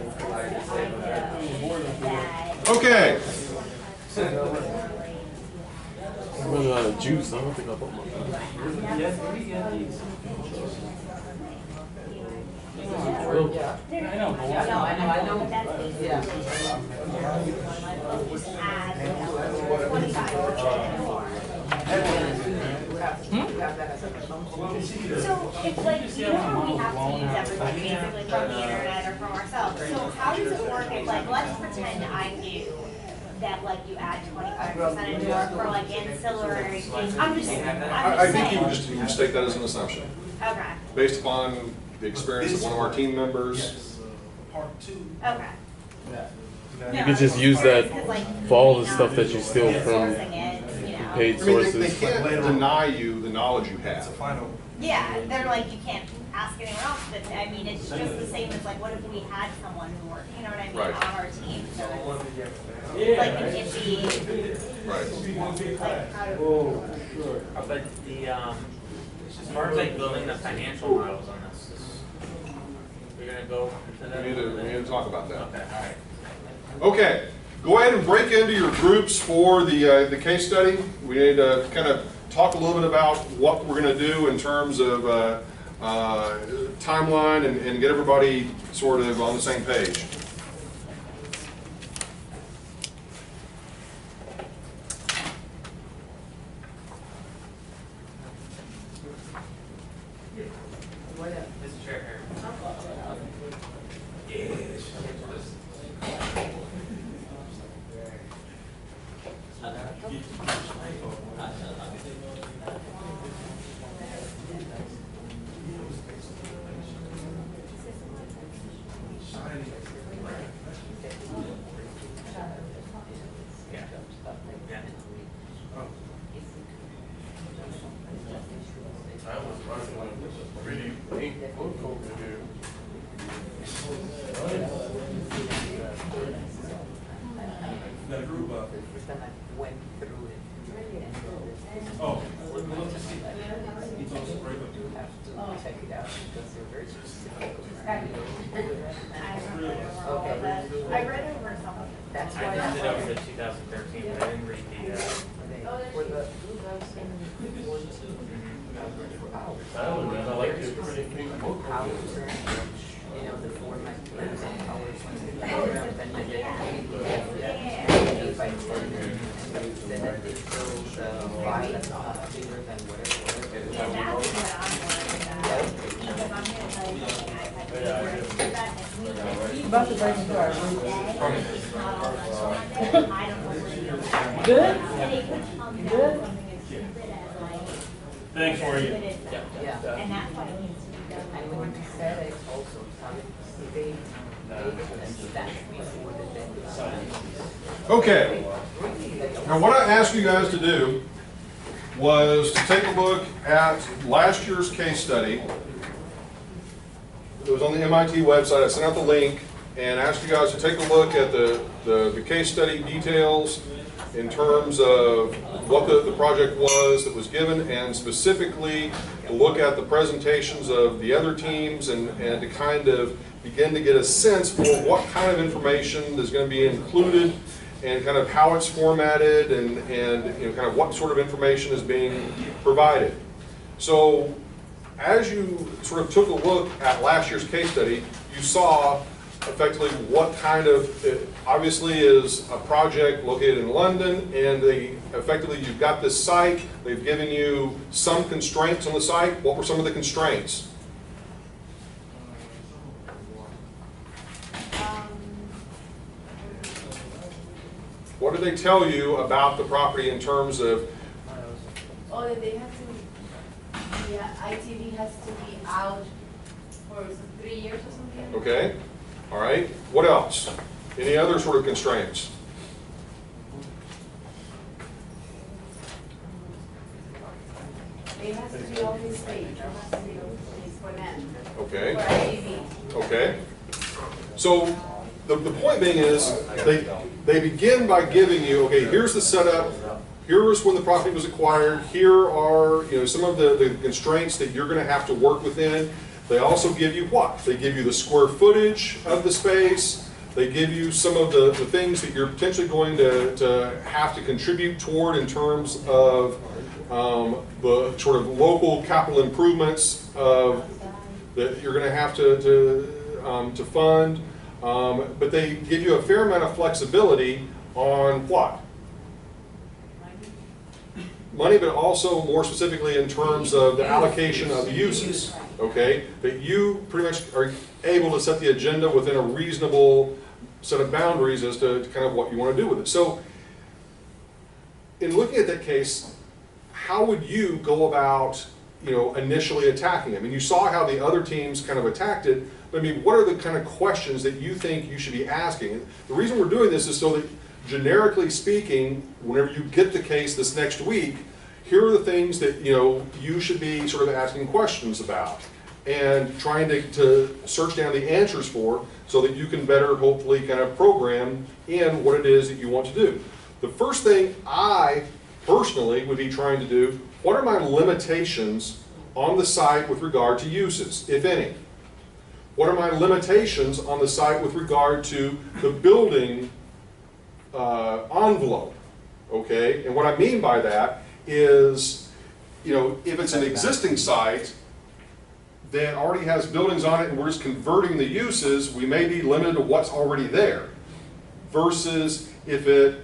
Okay.
I'm running out of juice. I don't think I bought my.
I know, but
No, I know. Yeah. We have that as a assumption.
So it's like, you know how we have to use everything basically from the internet or from ourselves. So how does it work if like, let's pretend I knew that like you add 25% into it for like ancillary things. I'm just
I think you
saying.
would just take that as an assumption,
Okay,
based upon the experience of one of our team members.
okay.
You could just use that for all the stuff that you steal from paid
I mean, they
sources.
can't deny you the knowledge you have.
Yeah, they're like, you can't ask anyone else, but I mean, it's just the same as like, what if we had someone who worked, you know what I mean,
Right.
on our team? So it's like an iffy,
Right.
like, how do,
But the, as far as like building the financial models on this, we're gonna go into that.
We need to talk about that.
Okay, all right.
Okay, go ahead and break into your groups for the case study. We need to kind of talk a little bit about what we're going to do in terms of timeline and get everybody sort of on the same page.
Mr. Chair.
Pretty pink book over here.
That group up.
Then I went through it.
Oh.
You have to check it out because they're very specific.
I read over some of it.
That's
I
why
just did over the 2013, but I didn't read the,
for the 2014.
I don't know, I like your pretty pink book.
How to turn, you know, the
About to break the door.
Good?
Good?
Thanks for you.
Yeah.
And that's why it needs to be done.
And when you said it also, they inspect before the
Okay. Now what I asked you guys to do was to take a look at last year's case study. It was on the MIT website. I sent out the link and asked you guys to take a look at the case study details in terms of what the project was that was given, and specifically to look at the presentations of the other teams and to kind of begin to get a sense for what kind of information is going to be included and kind of how it's formatted and you know, kind of what sort of information is being provided. So as you sort of took a look at last year's case study, you saw effectively what kind of, it obviously is a project located in London, and effectively you've got this site, they've given you some constraints on the site. What were some of the constraints? What did they tell you about the property in terms of?
Oh, that they have to, the ITV has to be out for 3 years or something.
Okay, all right. What else? Any other sort of constraints?
It has to be open space, it has to be open space for them,
Okay.
for ITV.
Okay. So the point being is they begin by giving you, okay, here's the setup, here is when the property was acquired, here are some of the constraints that you're going to have to work within. They also give you what? They give you the square footage of the space. They give you some of the things that you're potentially going to have to contribute toward in terms of the sort of local capital improvements that you're going to have to fund. But they give you a fair amount of flexibility on what? Money, but also more specifically in terms of the allocation of the uses. Okay, that you pretty much are able to set the agenda within a reasonable set of boundaries as to kind of what you want to do with it. So, in looking at that case, how would you go about, initially attacking it? I mean, you saw how the other teams kind of attacked it. But I mean, what are the kind of questions that you think you should be asking? The reason we're doing this is so that, generically speaking, whenever you get the case this next week, here are the things that you should be sort of asking questions about and trying to search down the answers for, so that you can better hopefully kind of program in what it is that you want to do. The first thing I personally would be trying to do, what are my limitations on the site with regard to uses, if any? What are my limitations on the site with regard to the building envelope? Okay, and what I mean by that is, if it's an existing site that already has buildings on it and we're just converting the uses, we may be limited to what's already there. Versus if it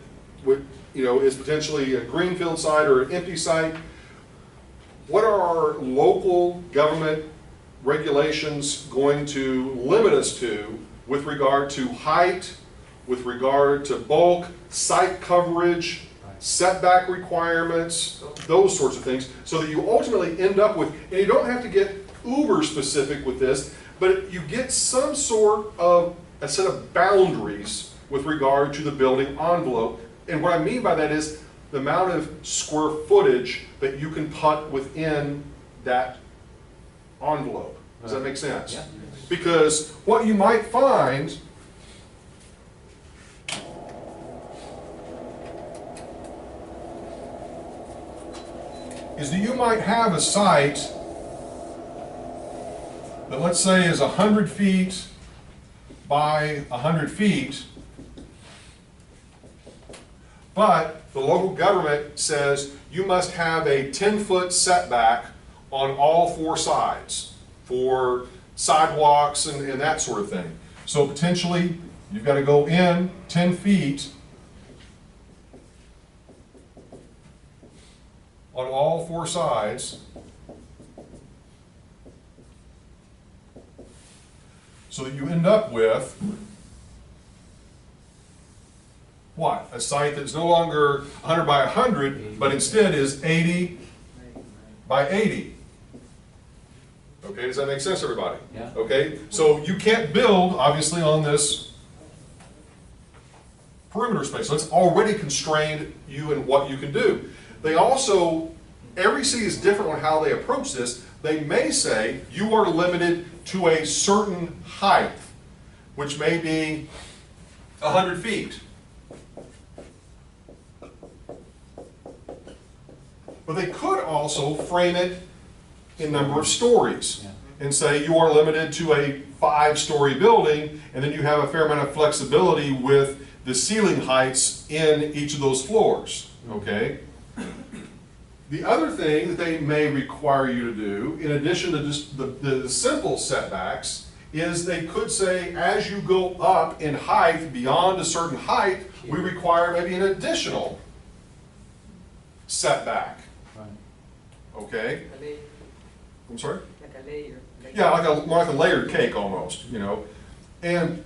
is potentially a greenfield site or an empty site, what are our local government regulations going to limit us to with regard to height, with regard to bulk, site coverage, setback requirements, those sorts of things, so that you ultimately end up with, and you don't have to get uber specific with this, but you get some sort of a set of boundaries with regard to the building envelope. And what I mean by that is the amount of square footage that you can put within that envelope. Does that make sense?
Yeah.
Because what you might find is that you might have a site that, let's say, is 100 feet by 100 feet, but the local government says you must have a 10-foot setback on all four sides for sidewalks and that sort of thing. So potentially you've got to go in 10 feet on all four sides. So that you end up with what? A site that's no longer 100 by 100, but instead is 80 by 80. Okay, does that make sense, everybody?
Yeah.
Okay, so you can't build, obviously, on this perimeter space. So it's already constrained you and what you can do. They also, every city is different on how they approach this. They may say you are limited to a certain height, which may be 100 feet. But they could also frame it in number of stories and say you are limited to a 5-story building, and then you have a fair amount of flexibility with the ceiling heights in each of those floors, okay? The other thing that they may require you to do, in addition to just the simple setbacks, is they could say as you go up in height beyond a certain height, we require maybe an additional setback. Okay? I'm sorry?
Like a layer.
Yeah, more like a layered cake almost, you know. And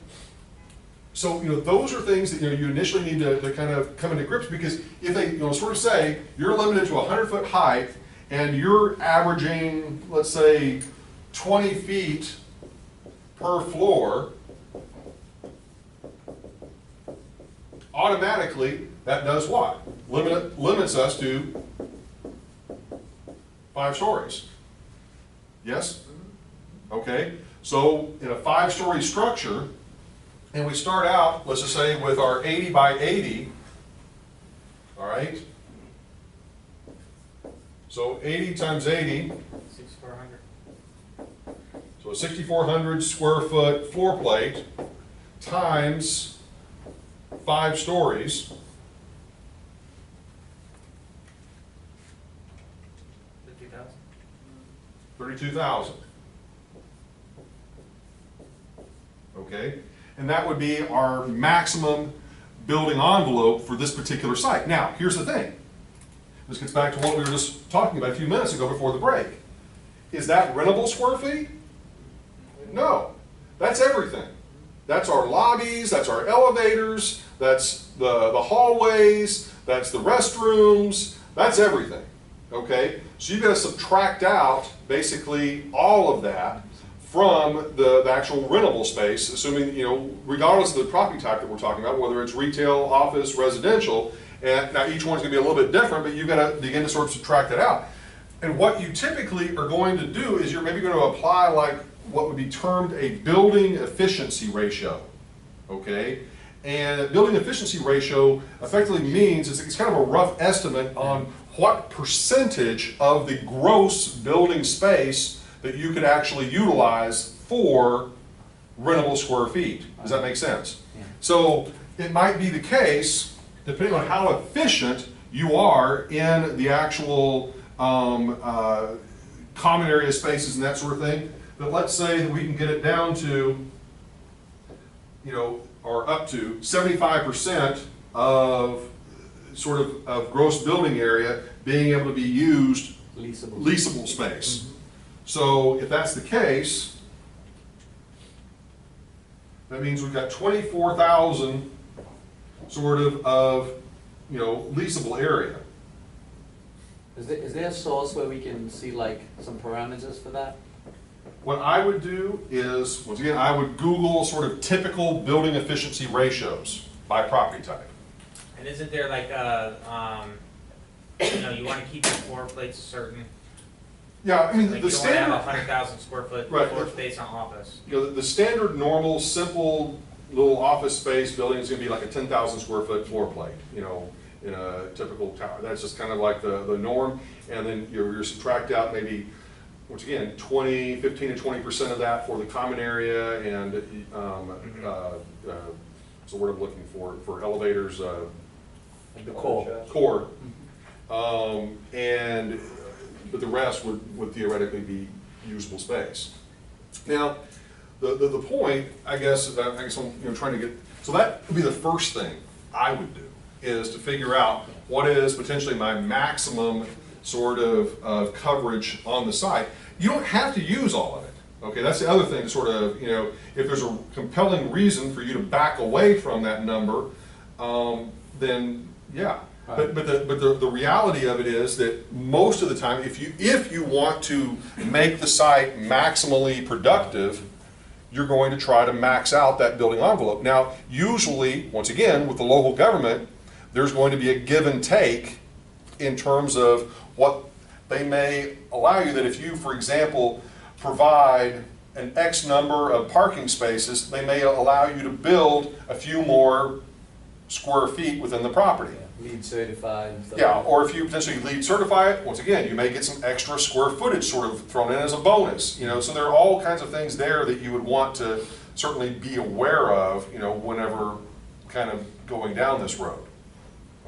so, you know, those are things that, you know, you initially need to kind of come into grips, because if they, you know, sort of say you're limited to a 100-foot height and you're averaging, let's say, 20 feet per floor, automatically that does what? Limits us to 5 stories. Yes? Okay, so in a 5-story structure, and we start out, let's just say, with our 80 by 80, all right? So 80 times 80,
6,400.
so a 6,400 square foot floor plate times 5 stories.
50,000.
32,000. Okay, and that would be our maximum building envelope for this particular site. Now, here's the thing. This gets back to what we were just talking about a few minutes ago before the break. Is that rentable square feet? No, that's everything. That's our lobbies, that's our elevators, that's the hallways, that's the restrooms, that's everything. Okay, so you've got to subtract out basically all of that from the actual rentable space, assuming, you know, regardless of the property type that we're talking about, whether it's retail, office, residential, and now each one's going to be a little bit different, but you've got to begin to sort of subtract that out. And what you typically are going to do is you're maybe going to apply like what would be termed a building efficiency ratio, okay? And a building efficiency ratio effectively means it's kind of a rough estimate on what percentage of the gross building space that you could actually utilize for rentable square feet. Does that make sense?
Yeah.
So it might be the case, depending on how efficient you are in the actual common area spaces and that sort of thing, that let's say that we can get it down to, you know, or up to 75% of sort of gross building area being able to be used leasable space. Mm-hmm. So if that's the case, that means we've got 24,000 sort of, you know, leasable area.
Is there a source where we can see like some parameters for that?
What I would do is, once again, I would Google sort of typical building efficiency ratios by property type.
And isn't there like you know, you want to keep your floor plates a certain,
Yeah, I mean,
like
the
you don't want to have
standard,
100,000 square foot
Right.
floor space on office.
you know, the standard normal simple little office space building is going to be like a 10,000 square foot floor plate, you know, in a typical tower. That's just kind of like the norm. And then you subtract out maybe, once again, 15 to 20% of that for the common area and so what I'm looking for elevators,
The core.
core. But the rest would theoretically be usable space. Now, the point, I guess I'm trying to get, So that would be the first thing I would do, is to figure out what is potentially my maximum sort of coverage on the site. You don't have to use all of it. Okay, that's the other thing to sort of, you know, if there's a compelling reason for you to back away from that number, then yeah.
Right.
But the reality of it is that most of the time, if you want to make the site maximally productive, you're going to try to max out that building envelope. Now, usually, once again, with the local government, there's going to be a give and take in terms of what they may allow you. That if you, for example, provide an X number of parking spaces, they may allow you to build a few more square feet within the property.
LEED certified and stuff.
Yeah, or if you potentially LEED certify it, once again, you may get some extra square footage sort of thrown in as a bonus. You know, so there are all kinds of things there that you would want to certainly be aware of, you know, whenever kind of going down this road.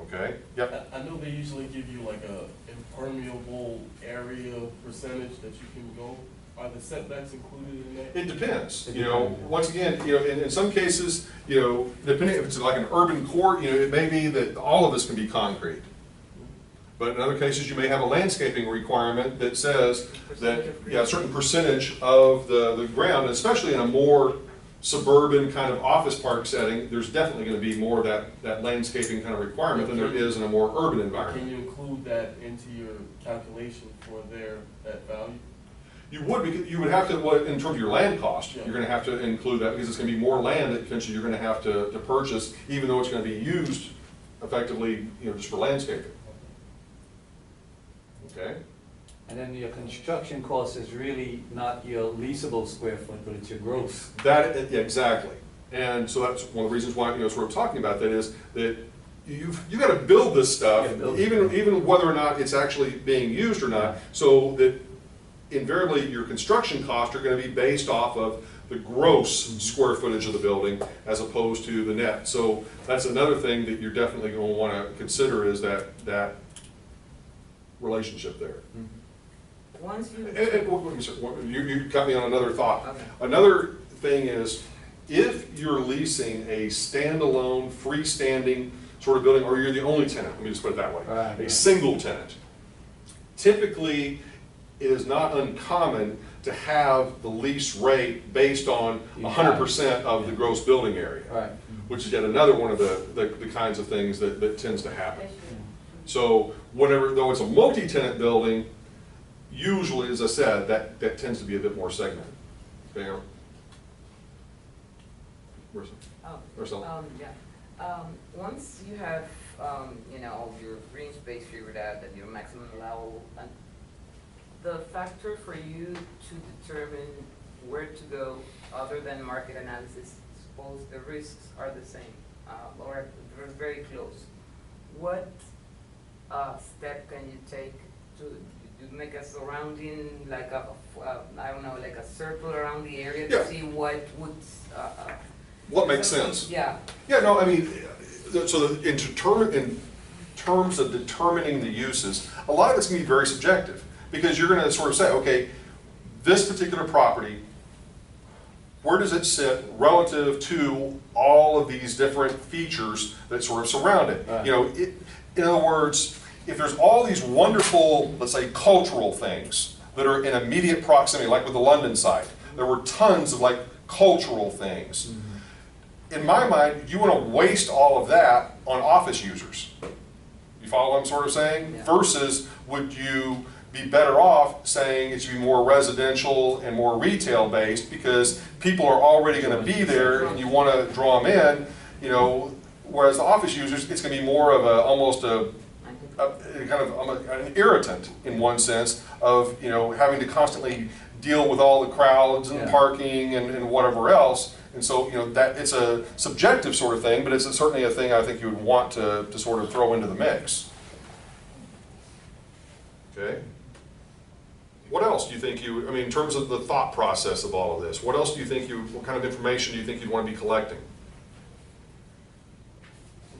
Okay? Yep.
I know they usually give you like a impermeable area percentage that you can go. Are the setbacks included in that?
It depends. You know, once again, you know, in some cases, you know, depending if it's like an urban core, you know, it may be that all of this can be concrete. But in other cases, you may have a landscaping requirement that says that, yeah, a certain percentage of the ground, especially in a more suburban kind of office park setting, there's definitely going to be more of that landscaping kind of requirement than there is in a more urban environment.
Can you include that into your calculation for that value?
You would, because you would have to, well, in terms of your land cost, you're going to have to include that, because it's going to be more land that eventually you're going to have to purchase, even though it's going to be used effectively, you know, just for landscaping. Okay?
And then your construction cost is really not your leasable square foot, but it's your gross.
That, yeah, exactly. And so that's one of the reasons why, you know, sort of talking about that is that you got to build this stuff, even whether or not it's actually being used or not, so that invariably your construction costs are going to be based off of the gross square footage of the building as opposed to the net. So that's another thing that you're definitely going to want to consider, is that relationship there.
Once you.
You cut me on another thought.
Okay.
Another thing is, if you're leasing a standalone, freestanding sort of building, or you're the only tenant, let me just put it that way, a single tenant, typically it is not uncommon to have the lease rate based on 100% of the gross building area,
Right.
which is yet another one of the kinds of things that tends to happen. So whenever, though it's a multi-tenant building, usually, as I said, that tends to be a bit more segmented. Okay.
Once you have, you know, your green space figured out, that your maximum allowable, the factor for you to determine where to go, other than market analysis, suppose the risks are the same, or they're very close. What step can you take to make a surrounding, like I don't know, like a circle around the area to see what would
what makes sense?
Yeah.
Yeah, no, I mean, so in terms of determining the uses, a lot of it's going to be very subjective, because you're going to sort of say, okay, this particular property, where does it sit relative to all of these different features that sort of surround it? You know, in other words, if there's all these wonderful, let's say, cultural things that are in immediate proximity, like with the London site, there were tons of like cultural things. In my mind, you want to waste all of that on office users. You follow what I'm sort of saying?
Yeah.
Versus, would you be better off saying it should be more residential and more retail based, because people are already going to be there and you want to draw them in, you know, whereas the office users, it's going to be more of almost a kind of an irritant in one sense of, you know, having to constantly deal with all the crowds and parking and whatever else. And so, you know, that it's a subjective sort of thing, but it's certainly a thing I think you would want to sort of throw into the mix. Okay. What else do you think I mean, in terms of the thought process of all of this, what else do you think what kind of information do you think you'd want to be collecting?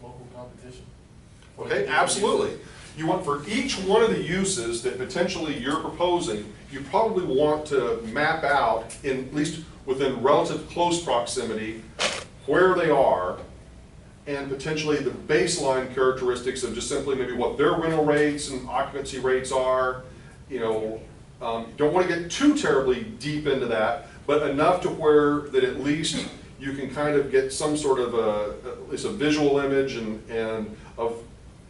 Local competition.
Okay, absolutely. You want, for each one of the uses that potentially you're proposing, you probably want to map out, in at least within relative close proximity, where they are and potentially the baseline characteristics of just simply maybe what their rental rates and occupancy rates are. You know, you don't want to get too terribly deep into that, but enough to where that at least you can kind of get some sort of at least a visual image and of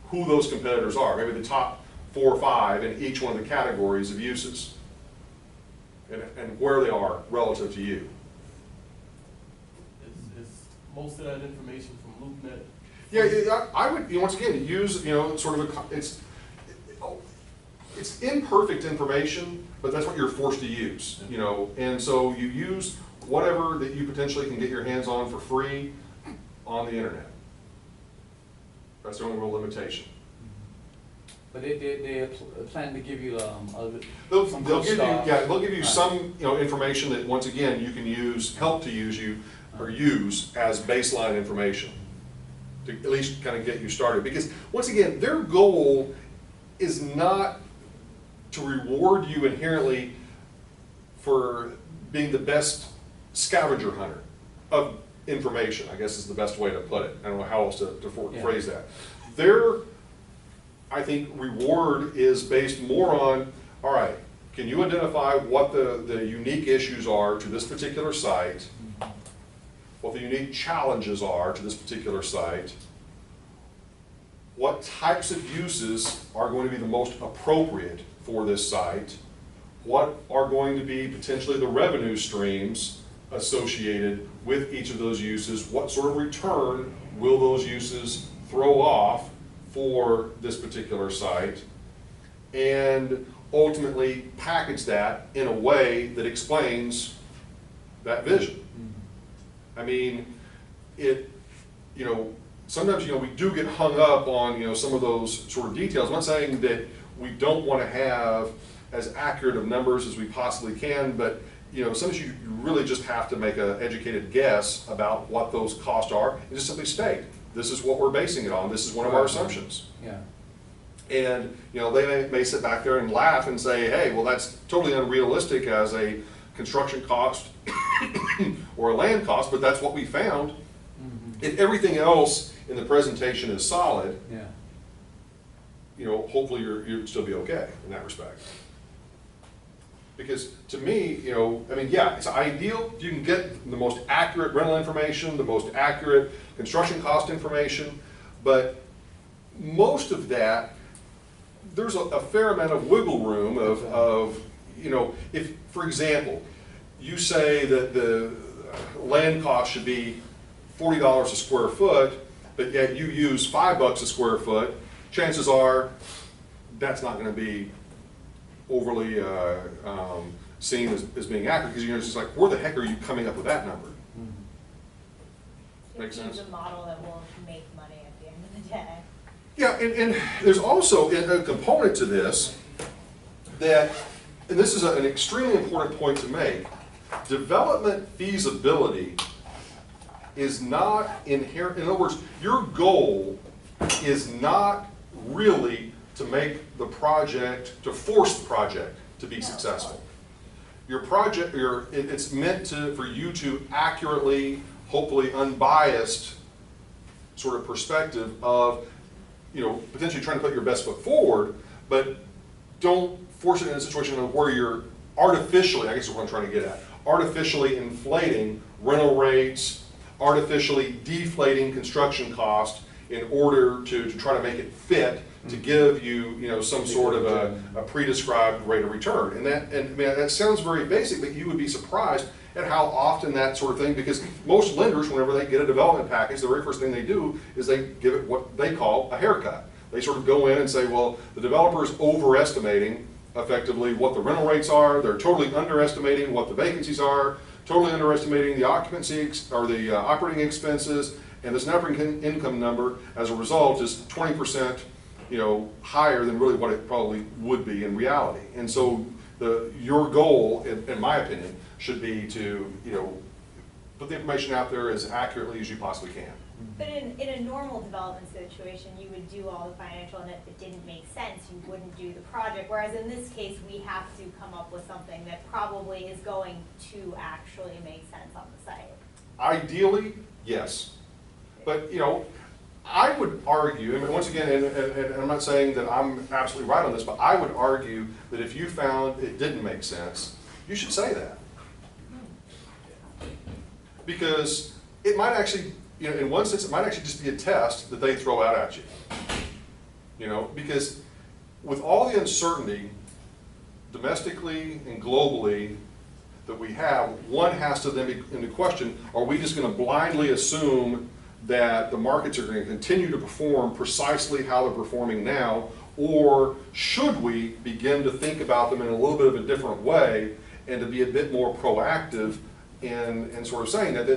who those competitors are, maybe the top 4 or 5 in each one of the categories of uses, and where they are relative to you.
Is most of that information from LoopNet?
Yeah, I would, once again, use, sort of it's imperfect information, but that's what you're forced to use, and so you use whatever that you potentially can get your hands on for free on the internet. That's the only real limitation.
But they plan to give you
They'll
some
give you,
stuff.
they'll give you
Right.
some, information that once again you can use, help to use or use as baseline information to at least kind of get you started. Because once again, their goal is not to reward you inherently for being the best scavenger hunter of information, I guess is the best way to put it. I don't know how else to phrase that. Their, I think, reward is based more on, all right, can you identify what the unique issues are to this particular site, what the unique challenges are to this particular site, what types of uses are going to be the most appropriate for this site, what are going to be potentially the revenue streams associated with each of those uses, what sort of return will those uses throw off for this particular site, and ultimately package that in a way that explains that vision. I mean, sometimes, we do get hung up on, some of those sort of details. I'm not saying that we don't want to have as accurate of numbers as we possibly can, but, sometimes you really just have to make an educated guess about what those costs are and just simply state, this is what we're basing it on, this is one of our assumptions.
Yeah.
And, they may sit back there and laugh and say, hey, well, that's totally unrealistic as a construction cost or a land cost, but that's what we found. If everything else in the presentation is solid, hopefully you'd still be okay in that respect. Because to me, it's ideal if you can get the most accurate rental information, the most accurate construction cost information, but most of that, there's a fair amount of wiggle room of if, for example, you say that the land cost should be $40 a square foot, but yet you use $5 a square foot, chances are that's not going to be overly seen as being accurate, because it's just like, where the heck are you coming up with that number? Makes sense?
It's a model that will make money at the end of the day.
Yeah, and there's also a component to this that, and this is an extremely important point to make, development feasibility is not inherent. In other words, your goal is not really to make the project, to force the project to be successful. Your project, it's meant for you to accurately, hopefully unbiased sort of perspective of, potentially trying to put your best foot forward, but don't force it in a situation where you're artificially, I guess is what I'm trying to get at, artificially inflating rental rates, artificially deflating construction cost in order to try to make it fit to give you, some sort of a pre-described rate of return. And that sounds very basic, but you would be surprised at how often that sort of thing, because most lenders, whenever they get a development package, the very first thing they do is they give it what they call a haircut. They sort of go in and say, well, the developer is overestimating effectively what the rental rates are, they're totally underestimating what the vacancies are, totally underestimating the occupancy or the operating expenses, and this net operating income number as a result is 20% higher than really what it probably would be in reality. And so your goal, in my opinion, should be to put the information out there as accurately as you possibly can.
But in a normal development situation, you would do all the financial, and if it didn't make sense, you wouldn't do the project. Whereas in this case, we have to come up with something that probably is going to actually make sense on the site.
Ideally, yes. But I would argue, and once again, and I'm not saying that I'm absolutely right on this, but I would argue that if you found it didn't make sense, you should say that. Because it might actually, you know, in one sense, it might actually just be a test that they throw out at you. You know, because with all the uncertainty, domestically and globally, that we have, one has to then be into question, are we just going to blindly assume that the markets are going to continue to perform precisely how they're performing now, or should we begin to think about them in a little bit of a different way and to be a bit more proactive in sort of saying that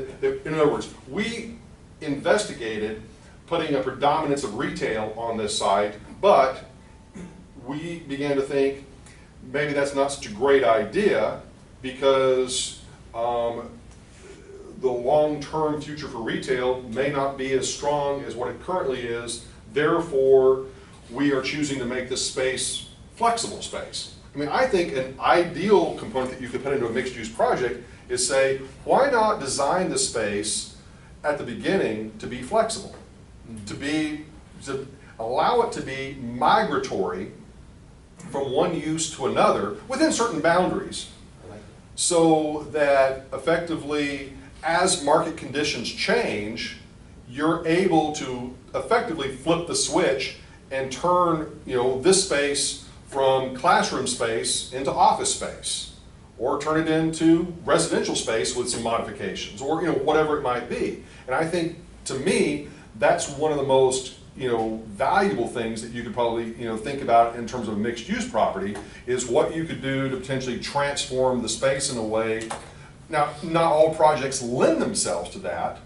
in other words, we investigated putting a predominance of retail on this site, but we began to think maybe that's not such a great idea because the long-term future for retail may not be as strong as what it currently is. Therefore, we are choosing to make this space flexible space. I mean, I think an ideal component that you could put into a mixed-use project is say, why not design the space at the beginning to be flexible, to allow it to be migratory from one use to another within certain boundaries, so that effectively, as market conditions change, you're able to effectively flip the switch and turn, you know, this space from classroom space into office space, or turn it into residential space with some modifications, or, you know, whatever it might be. And I think, to me, that's one of the most, you know, valuable things that you could probably, you know, think about in terms of mixed-use property, is what you could do to potentially transform the space in a way. Now, not all projects lend themselves to that,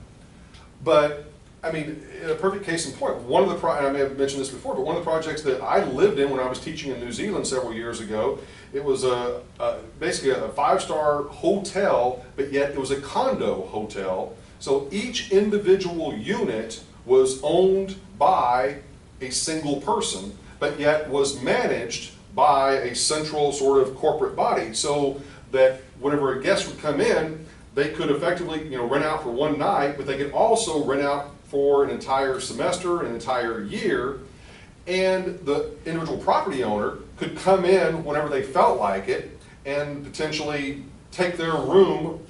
but I mean, in a perfect case in point, one of the, and I may have mentioned this before, but one of the projects that I lived in when I was teaching in New Zealand several years ago, it was basically a five-star hotel, but yet it was a condo hotel. So each individual unit was owned by a single person, but yet was managed by a central sort of corporate body, so that whenever a guest would come in, they could effectively, you know, rent out for one night, but they could also rent out for an entire semester, an entire year, and the individual property owner could come in whenever they felt like it and potentially take their room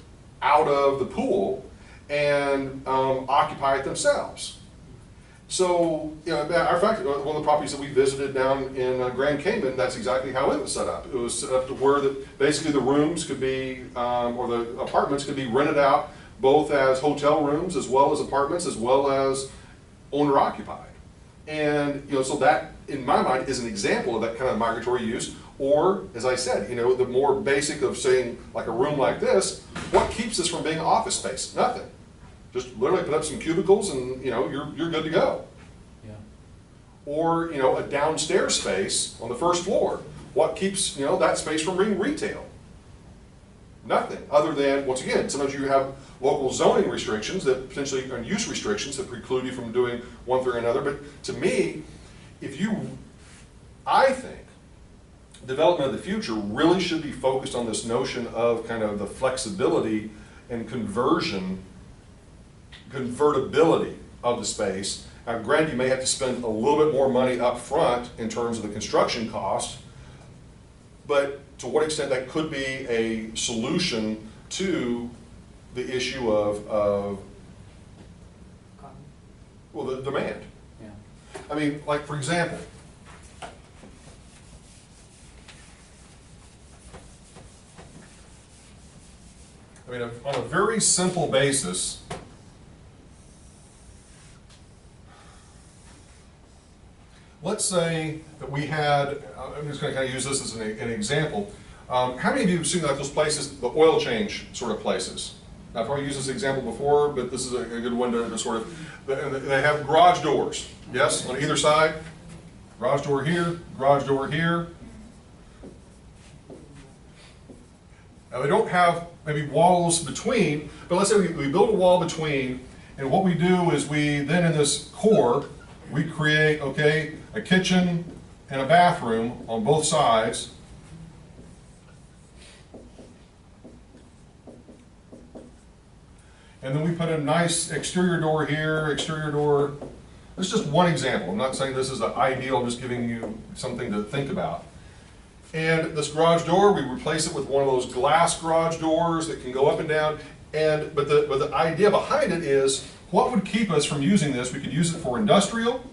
out of the pool and occupy it themselves. So, you know, matter of fact, one of the properties that we visited down in Grand Cayman, that's exactly how it was set up. It was set up to where basically the rooms could be, or the apartments could be rented out both as hotel rooms as well as apartments as well as owner occupied. And, you know, so that, in my mind, is an example of that kind of migratory use. Or, as I said, you know, the more basic of saying, like a room like this, what keeps this from being office space? Nothing. Just literally put up some cubicles and, you know, you're good to go.
Yeah.
Or, you know, a downstairs space on the first floor. What keeps, you know, that space from being retail? Nothing, other than, once again, sometimes you have local zoning restrictions that potentially, and use restrictions that preclude you from doing one thing or another. But to me, I think development of the future really should be focused on this notion of kind of the flexibility and convertibility of the space. Now, granted, you may have to spend a little bit more money up front in terms of the construction cost, but to what extent that could be a solution to the issue of well, the demand.
Yeah.
I mean, like, for example, on a very simple basis, let's say that we had, I'm just going to kind of use this as an example. How many of you have seen like those places, the oil change sort of places? I've probably used this example before, but this is a good one to sort of, they have garage doors, yes, on either side. Garage door here, garage door here. Now they don't have maybe walls between, but let's say we build a wall between, and what we do is we then in this core, we create, okay, a kitchen and a bathroom on both sides. And then we put a nice exterior door here, exterior door This is just one example. I'm not saying this is the ideal, I'm just giving you something to think about. And this garage door, we replace it with one of those glass garage doors that can go up and down. But the idea behind it is, what would keep us from using this? We could use it for industrial,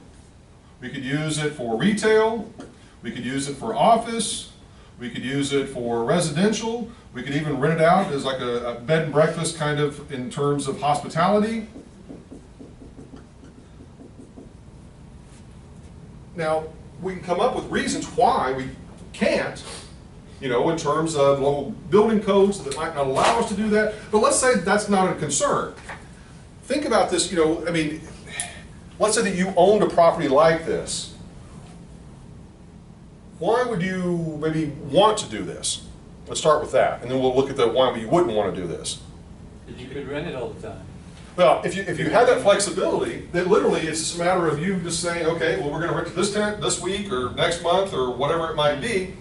we could use it for retail, we could use it for office, we could use it for residential, we could even rent it out as like a bed and breakfast kind of in terms of hospitality. Now, we can come up with reasons why we can't, you know, in terms of local building codes that might not allow us to do that, but let's say that's not a concern. Think about this, you know, I mean, let's say that you owned a property like this. Why would you maybe want to do this? Let's start with that, and then we'll look at the why you wouldn't want to do this.
That you could rent it all the time.
Well, if you had that flexibility, then literally it's just a matter of you just saying, okay, well, we're going to rent to this tenant this week or next month or whatever it might be.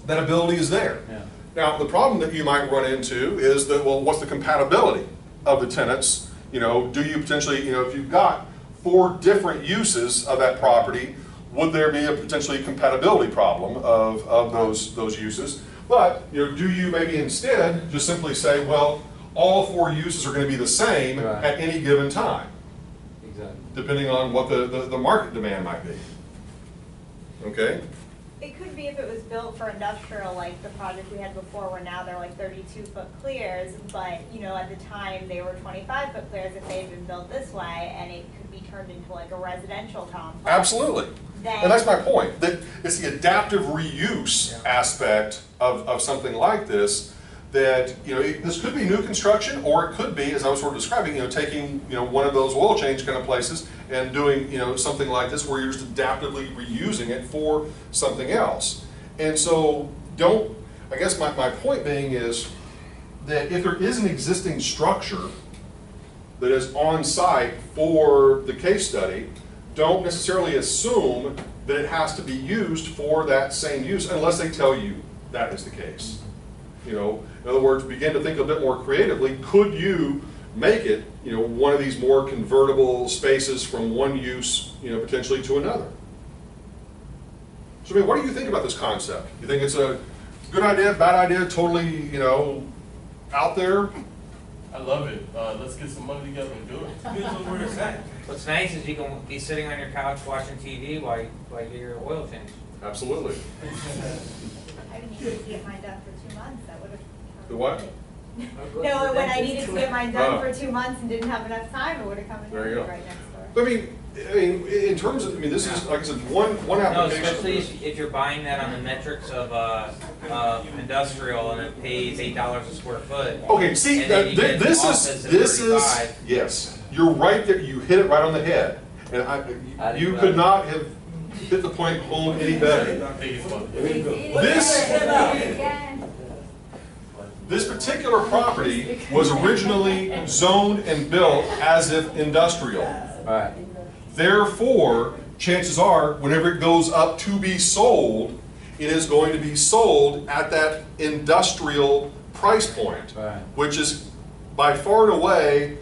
That ability is there.
Yeah.
Now, the problem that you might run into is that, well, what's the compatibility of the tenants? You know, do you potentially, you know, if you've got 4 different uses of that property, would there be a potentially compatibility problem of those uses? But, you know, do you maybe instead just simply say, well, all 4 uses are going to be the same
right.
at any given time,
Exactly.
depending on what the market demand might be. Okay?
It could be if it was built for industrial, like the project we had before, where now they're like 32-foot clears, but, you know, at the time they were 25-foot clears if they had been built this way, and it could be turned into like a residential complex.
Absolutely. And that's my point, that it's the adaptive reuse aspect of something like this, that, you know, this could be new construction, or it could be, as I was sort of describing, you know, taking, you know, one of those oil change kind of places and doing, you know, something like this where you're just adaptively reusing it for something else. And so I guess my point being is that if there is an existing structure that is on site for the case study, don't necessarily assume that it has to be used for that same use unless they tell you that is the case. You know, in other words, begin to think a bit more creatively. Could you make it, you know, one of these more convertible spaces from one use, you know, potentially to another? So, I mean, what do you think about this concept? You think it's a good idea, bad idea, totally, you know, out there?
I love it. Let's get some money together and do it.
Depends on where it's at. What's nice is you can be sitting on your couch watching TV while you get your oil change.
Absolutely.
I needed to get mine done for 2 months, that would have.
The what?
No, when I needed to get mine done
Oh.
for 2 months and didn't have enough time, it would have come in
There you go.
right next door.
But I mean, in terms of, I mean, this is, like I said, one
No,
application.
especially if you're buying that on the metrics of industrial and it pays $8 a square foot.
Okay, see,
And then you get
this
office at
is,
35.
yes, you're right there, you hit it right on the head. And you could not have hit the point home any better. This particular property was originally zoned and built as if industrial.
Right.
Therefore, chances are, whenever it goes up to be sold, it is going to be sold at that industrial price point,
Right.
which is by far and away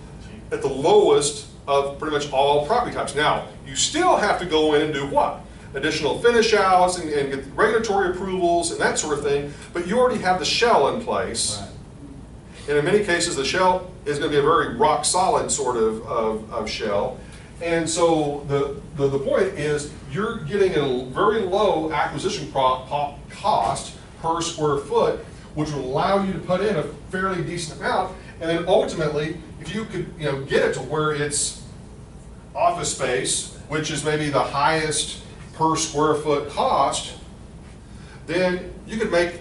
at the lowest of pretty much all property types. Now, you still have to go in and do what? Additional finish outs and get regulatory approvals and that sort of thing, but you already have the shell in place.
Right.
And in many cases, the shell is going to be a very rock solid sort of shell. And so the point is you're getting a very low acquisition cost per square foot, which will allow you to put in a fairly decent amount. And then ultimately, if you could, you know, get it to where it's office space, which is maybe the highest per square foot cost, then you could make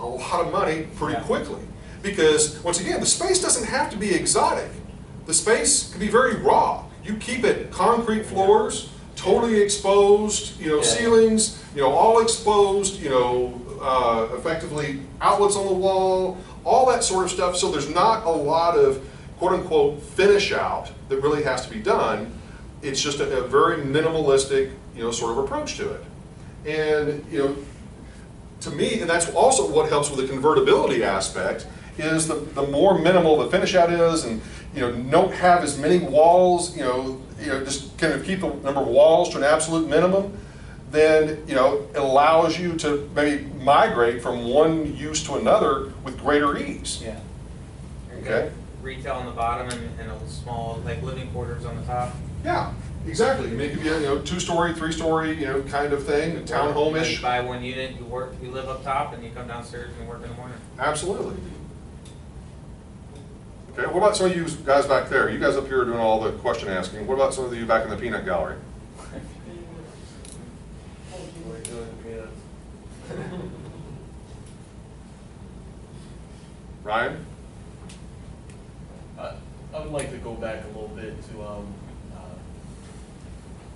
a lot of money pretty quickly. Because once again, the space doesn't have to be exotic. The space can be very raw. You keep it concrete floors, totally exposed, you know, ceilings, you know, all exposed, you know, effectively outlets on the wall, all that sort of stuff. So there's not a lot of quote unquote finish out that really has to be done. It's just a very minimalistic, you know, sort of approach to it. And, you know, to me, and that's also what helps with the convertibility aspect, is the more minimal the finish out is, and don't have as many walls, just kind of keep the number of walls to an absolute minimum, then it allows you to maybe migrate from one use to another with greater ease.
Yeah.
Okay.
Retail on the bottom and a small like living quarters on the top.
Yeah, exactly. I mean, it could be a 2-story, 3-story, kind of thing, a townhome-ish.
You buy one unit, you live up top, and you come downstairs and work in the morning.
Absolutely. Okay, what about some of you guys back there? You guys up here doing all the question asking. What about some of you back in the peanut gallery? Ryan?
I would like to go back a little bit to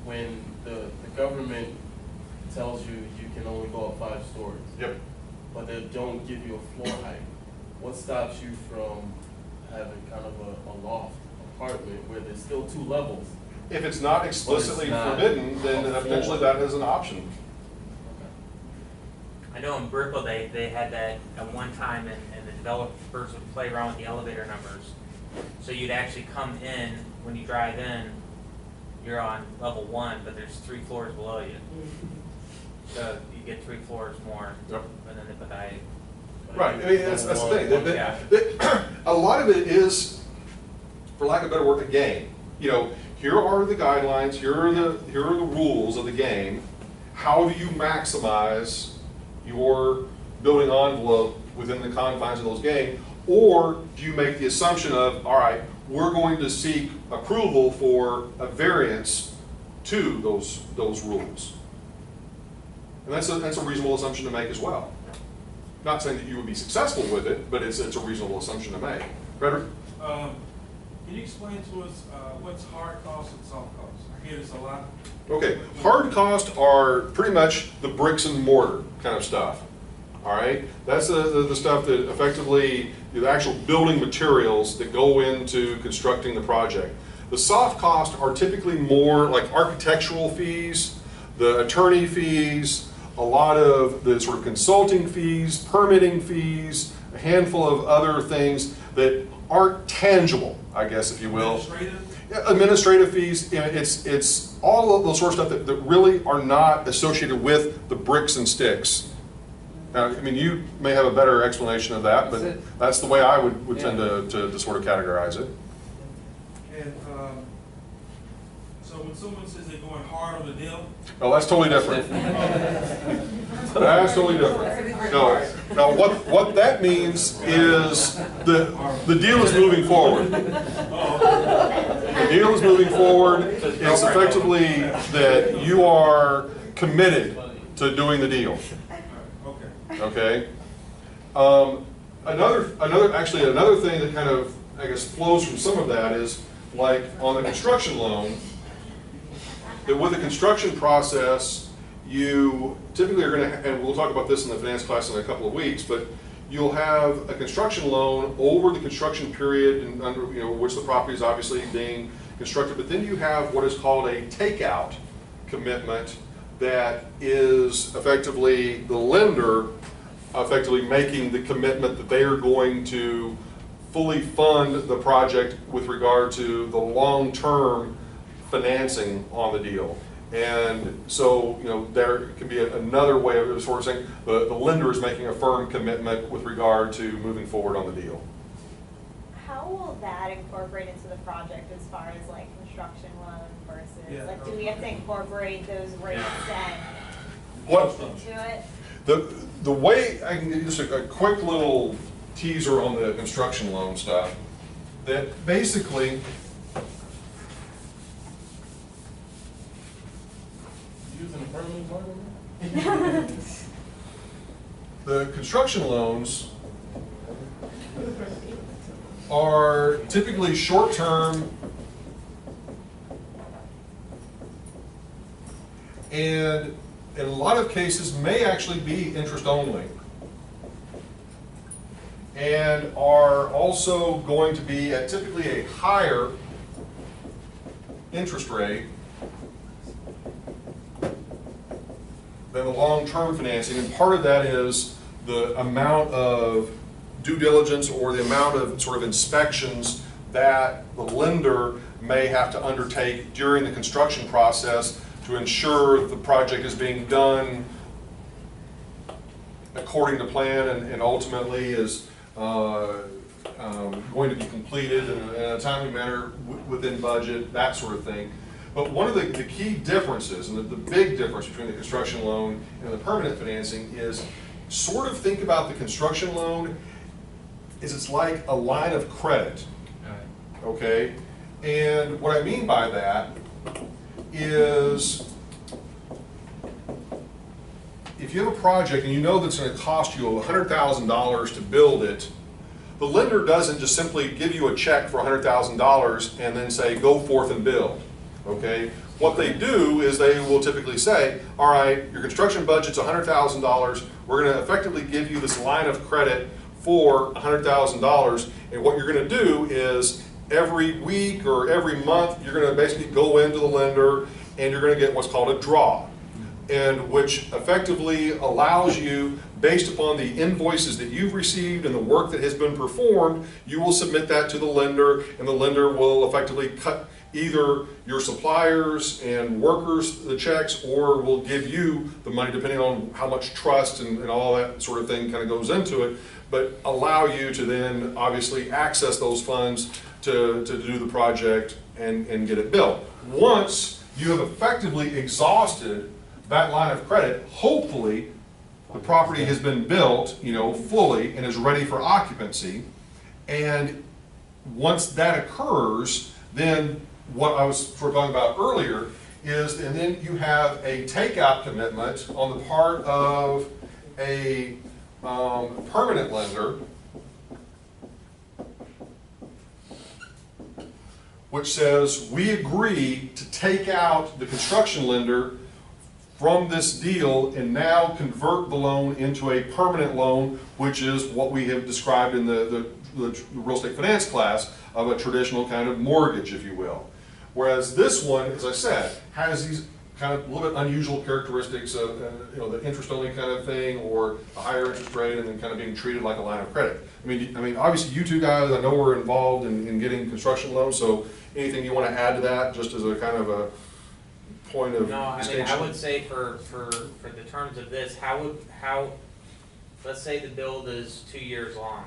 when the government tells you you can only go up 5 stories.
Yep.
But they don't give you a floor height. What stops you from having kind of a loft apartment where there's still 2 levels?
If it's not explicitly
not
forbidden, then
a
potentially
floor.
that is an option.
I know in Brickell they had that at one time, and the developers would play around with the elevator numbers. So you'd actually come in, when you drive in, you're on level 1, but there's 3 floors below you. So you get 3 floors more,
Yep.
and then they put that.
Right, I mean, that's the thing. A lot of it is, for lack of a better word, a game. Here are the guidelines, here are the rules of the game. How do you maximize your building envelope within the confines of those games? Or do you make the assumption of, all right, we're going to seek approval for a variance to those rules? And that's a reasonable assumption to make as well. Not saying that you would be successful with it, but it's a reasonable assumption to make. Frederick?
Can you explain to us what's hard costs and soft costs? I hear this a lot.
Okay, hard costs are pretty much the bricks and mortar kind of stuff. All right, that's the stuff that effectively, the actual building materials that go into constructing the project. The soft costs are typically more like architectural fees, the attorney fees, a lot of the sort of consulting fees, permitting fees, a handful of other things that aren't tangible, I guess, if you will. Administrative fees, it's all of those sort of stuff that really are not associated with the bricks and sticks. Now, I mean, you may have a better explanation of that, but that's the way I would tend to sort of categorize it.
And so when someone says they're going hard on the deal,
Oh, that's totally different. That's totally different. No, what that means is the deal is moving forward. The deal is moving forward. It's effectively that you are committed to doing the deal. Okay. Another thing that kind of, I guess, flows from some of that is like on the construction loan, that with the construction process, you typically are going to, and we'll talk about this in the finance class in a couple of weeks, but you'll have a construction loan over the construction period and under which the property is obviously being constructed, but then you have what is called a takeout commitment that is effectively the lender effectively making the commitment that they are going to fully fund the project with regard to the long-term financing on the deal. And so, there can be another way of sort of saying the lender is making a firm commitment with regard to moving forward on the deal.
How will that incorporate into the project as far as like construction loan versus, like, do we have to incorporate those rates into it?
The way, I can give you just a quick little teaser on the construction loan stuff, that basically,
using a permanent marker?
the construction loans are typically short-term and in a lot of cases may actually be interest only and are also going to be at typically a higher interest rate than the long-term financing, and part of that is the amount of due diligence or the amount of sort of inspections that the lender may have to undertake during the construction process to ensure the project is being done according to plan and ultimately is going to be completed in a timely manner within budget, that sort of thing. But one of the key differences, and the big difference between the construction loan and the permanent financing is sort of think about the construction loan is it's like a line of credit, okay? And what I mean by that is if you have a project and you know that's going to cost you $100,000 to build it, the lender doesn't just simply give you a check for $100,000 and then say, go forth and build, okay? What they do is they will typically say, all right, your construction budget's $100,000, we're going to effectively give you this line of credit for $100,000, and what you're going to do is every week or every month, you're going to basically go into the lender and you're going to get what's called a draw, and which effectively allows you, based upon the invoices that you've received and the work that has been performed, you will submit that to the lender, and the lender will effectively cut either your suppliers and workers the checks, or will give you the money depending on how much trust and all that sort of thing kind of goes into it, but allow you to then obviously access those funds to do the project and get it built. Once you have effectively exhausted that line of credit, hopefully the property has been built, you know, fully and is ready for occupancy. And once that occurs, then what I was sort of talking about earlier is, and then you have a takeout commitment on the part of a permanent lender, which says we agree to take out the construction lender from this deal and now convert the loan into a permanent loan, which is what we have described in the real estate finance class of a traditional kind of mortgage, if you will. Whereas this one, as I said, has these kind of a little bit unusual characteristics of you know, the interest-only kind of thing, or a higher interest rate, and then kind of being treated like a line of credit. I mean, obviously you two guys, I know we're involved in getting construction loans, so anything you want to add to that, just as a kind of a point of
No,
distinction?
I mean, I would say for the terms of this, let's say the build is 2 years long.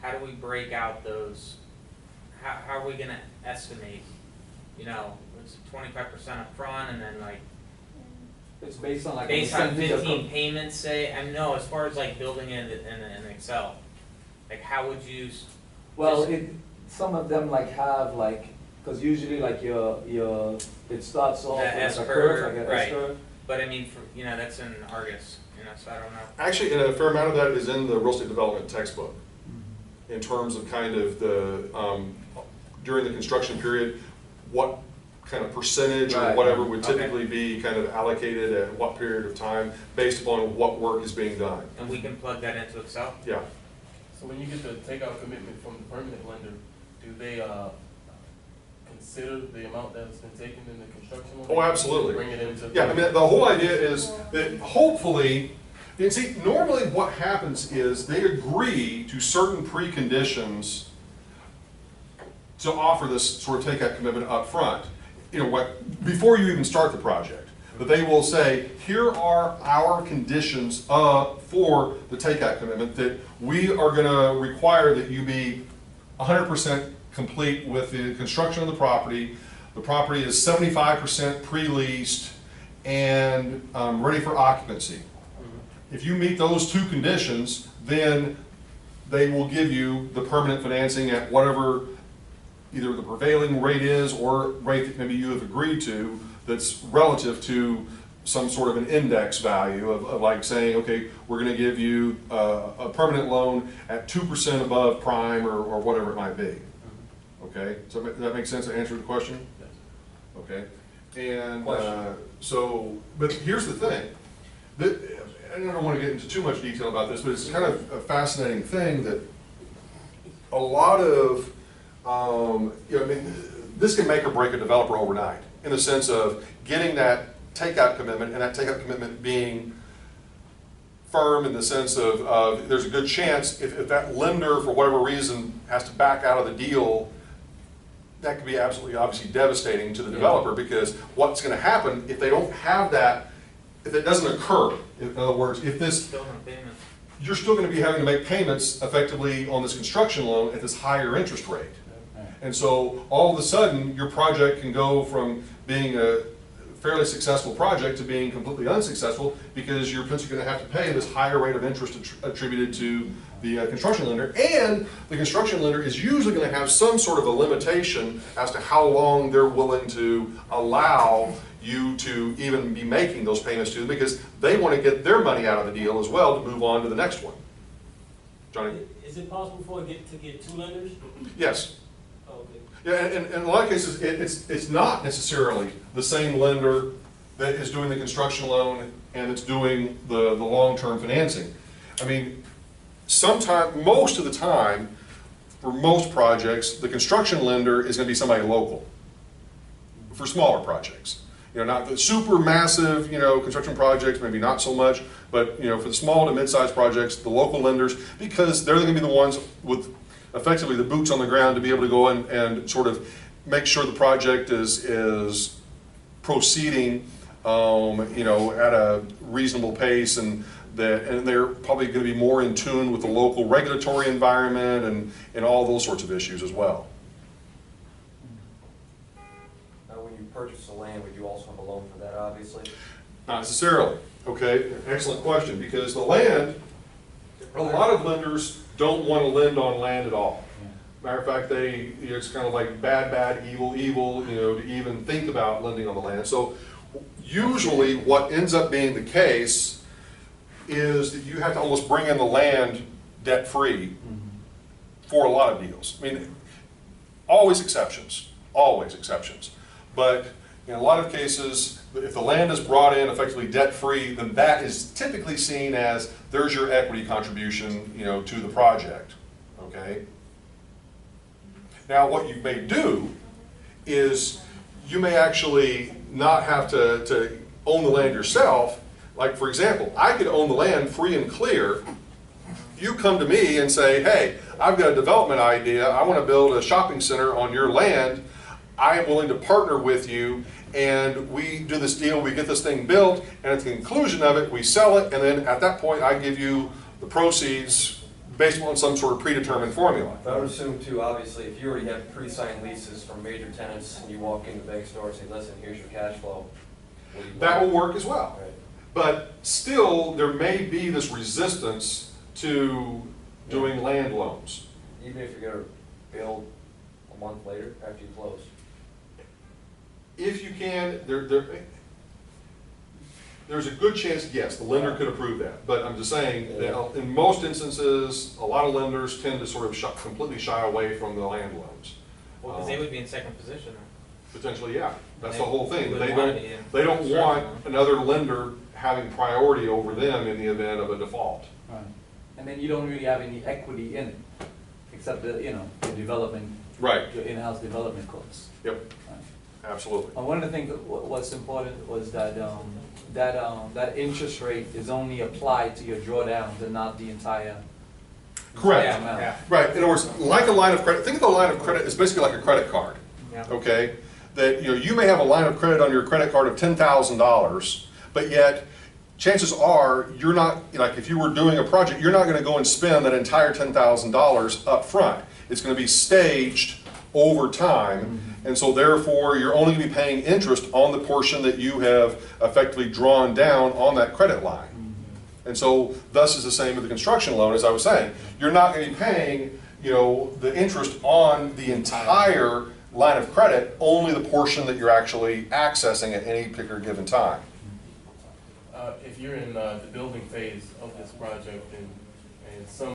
How do we break out those? How are we gonna estimate? You know, it's 25% up front, and then like
It's based on like.
based on
percentage of
15 payments, say. I know as far as like building it in Excel, like how would you?
Well, some of them like have like, because usually like your it starts off with
S
a
curve,
curve, like an
right.
S curve.
But I mean, you know, that's in Argus, you know, so I don't know.
Actually, and a fair amount of that is in the real estate development textbook, in terms of kind of the, during the construction period, what kind of percentage or
Right.
whatever would typically be kind of allocated at what period of time, based upon what work is being done.
And we can plug that into Excel?
Yeah.
So when you get the takeout commitment from the permanent lender, do they consider the amount that's been taken in the construction loan?
Oh, absolutely.
Bring it into.
Yeah, I mean, the whole idea is that hopefully, you see, normally what happens is they agree to certain preconditions to offer this sort of takeout commitment up front, you know, what, before you even start the project. But they will say, here are our conditions for the takeout commitment, that we are going to require that you be 100% complete with the construction of the property. The property is 75% pre-leased and ready for occupancy. If you meet those two conditions, then they will give you the permanent financing at whatever either the prevailing rate is or rate that maybe you have agreed to that's relative to some sort of an index value of like saying, okay, we're going to give you a permanent loan at 2% above prime or whatever it might be. Okay, so does that make sense to answer the question?
Yes.
Okay, and so, but here's the thing. I don't want to get into too much detail about this, but it's kind of a fascinating thing that a lot of, you know, I mean, this can make or break a developer overnight in the sense of getting that takeout commitment, and that takeout commitment being firm in the sense of there's a good chance if that lender, for whatever reason, has to back out of the deal, that could be absolutely, obviously devastating to the developer, because what's going to happen if they don't have that, if it doesn't occur, in other words, if this,
Still no payments.
you're still going to be having to make payments effectively on this construction loan at this higher interest rate. And so all of a sudden, your project can go from being a fairly successful project to being completely unsuccessful, because you're potentially going to have to pay this higher rate of interest attributed to the construction lender. And the construction lender is usually going to have some sort of a limitation as to how long they're willing to allow you to even be making those payments to them, because they want to get their money out of the deal as well to move on to the next one. Johnny?
Is it possible for it to get two lenders?
Yes.
Oh, okay.
Yeah, and in a lot of cases, it's not necessarily the same lender that is doing the construction loan and it's doing the long-term financing. I mean, most of the time, for most projects, the construction lender is going to be somebody local for smaller projects. You know, not the super massive, you know, construction projects, maybe not so much, but, you know, for the small to mid-sized projects, the local lenders, because they're going to be the ones with effectively the boots on the ground to be able to go in and sort of make sure the project is proceeding, you know, at a reasonable pace, and they're probably going to be more in tune with the local regulatory environment and all those sorts of issues as well.
Now, when you purchase the land, would you also have a loan for that, obviously?
Not necessarily. Okay, excellent question, because the land, a lot of lenders don't want to lend on land at all. Matter of fact, it's kind of like bad, evil, you know, to even think about lending on the land. So usually what ends up being the case is that you have to almost bring in the land debt-free for a lot of deals. I mean, always exceptions. But in a lot of cases, if the land is brought in effectively debt-free, then that is typically seen as there's your equity contribution, you know, to the project. Okay. Now, what you may do is you may actually not have to own the land yourself. Like, for example, I could own the land free and clear. You come to me and say, hey, I've got a development idea. I want to build a shopping center on your land. I am willing to partner with you, and we do this deal, we get this thing built, and at the conclusion of it, we sell it, and then at that point, I give you the proceeds based on some sort of predetermined formula.
I would assume too, obviously, if you already have pre-signed leases from major tenants, and you walk into the bank store and say, listen, here's your cash flow.
That will work as well.
Right.
But still, there may be this resistance to doing land loans.
Even if you're going to build a month later after you close.
If you can, there's a good chance, yes, the lender could approve that. But I'm just saying that in most instances, a lot of lenders tend to sort of completely shy away from the land loans.
Well, because they would be in second position.
Potentially, yeah. That's the
They
whole thing.
wouldn't
They
wanna
don't,
be in
they don't
construction
want
loan.
another lender having priority over them in the event of a default.
Right. And then you don't really have any equity in it, except the, you know, the development,
Right.
your in-house development costs.
Yep.
Right.
Absolutely.
One of the things what's important was that that interest rate is only applied to your drawdowns and not the entire
Correct.
amount.
Yeah.
Right. In other words, like a line of credit, think of the line of credit as basically like a credit card.
Yeah.
Okay? That, you know, you may have a line of credit on your credit card of $10,000, but yet chances are you're not, like if you were doing a project, you're not going to go and spend that entire $10,000 up front. It's going to be staged over time, and so therefore you're only going to be paying interest on the portion that you have effectively drawn down on that credit line. And so thus is the same with the construction loan, as I was saying. You're not going to be paying, you know, the interest on the entire line of credit, only the portion that you're actually accessing at any particular given time.
If you're in the building phase of this project and some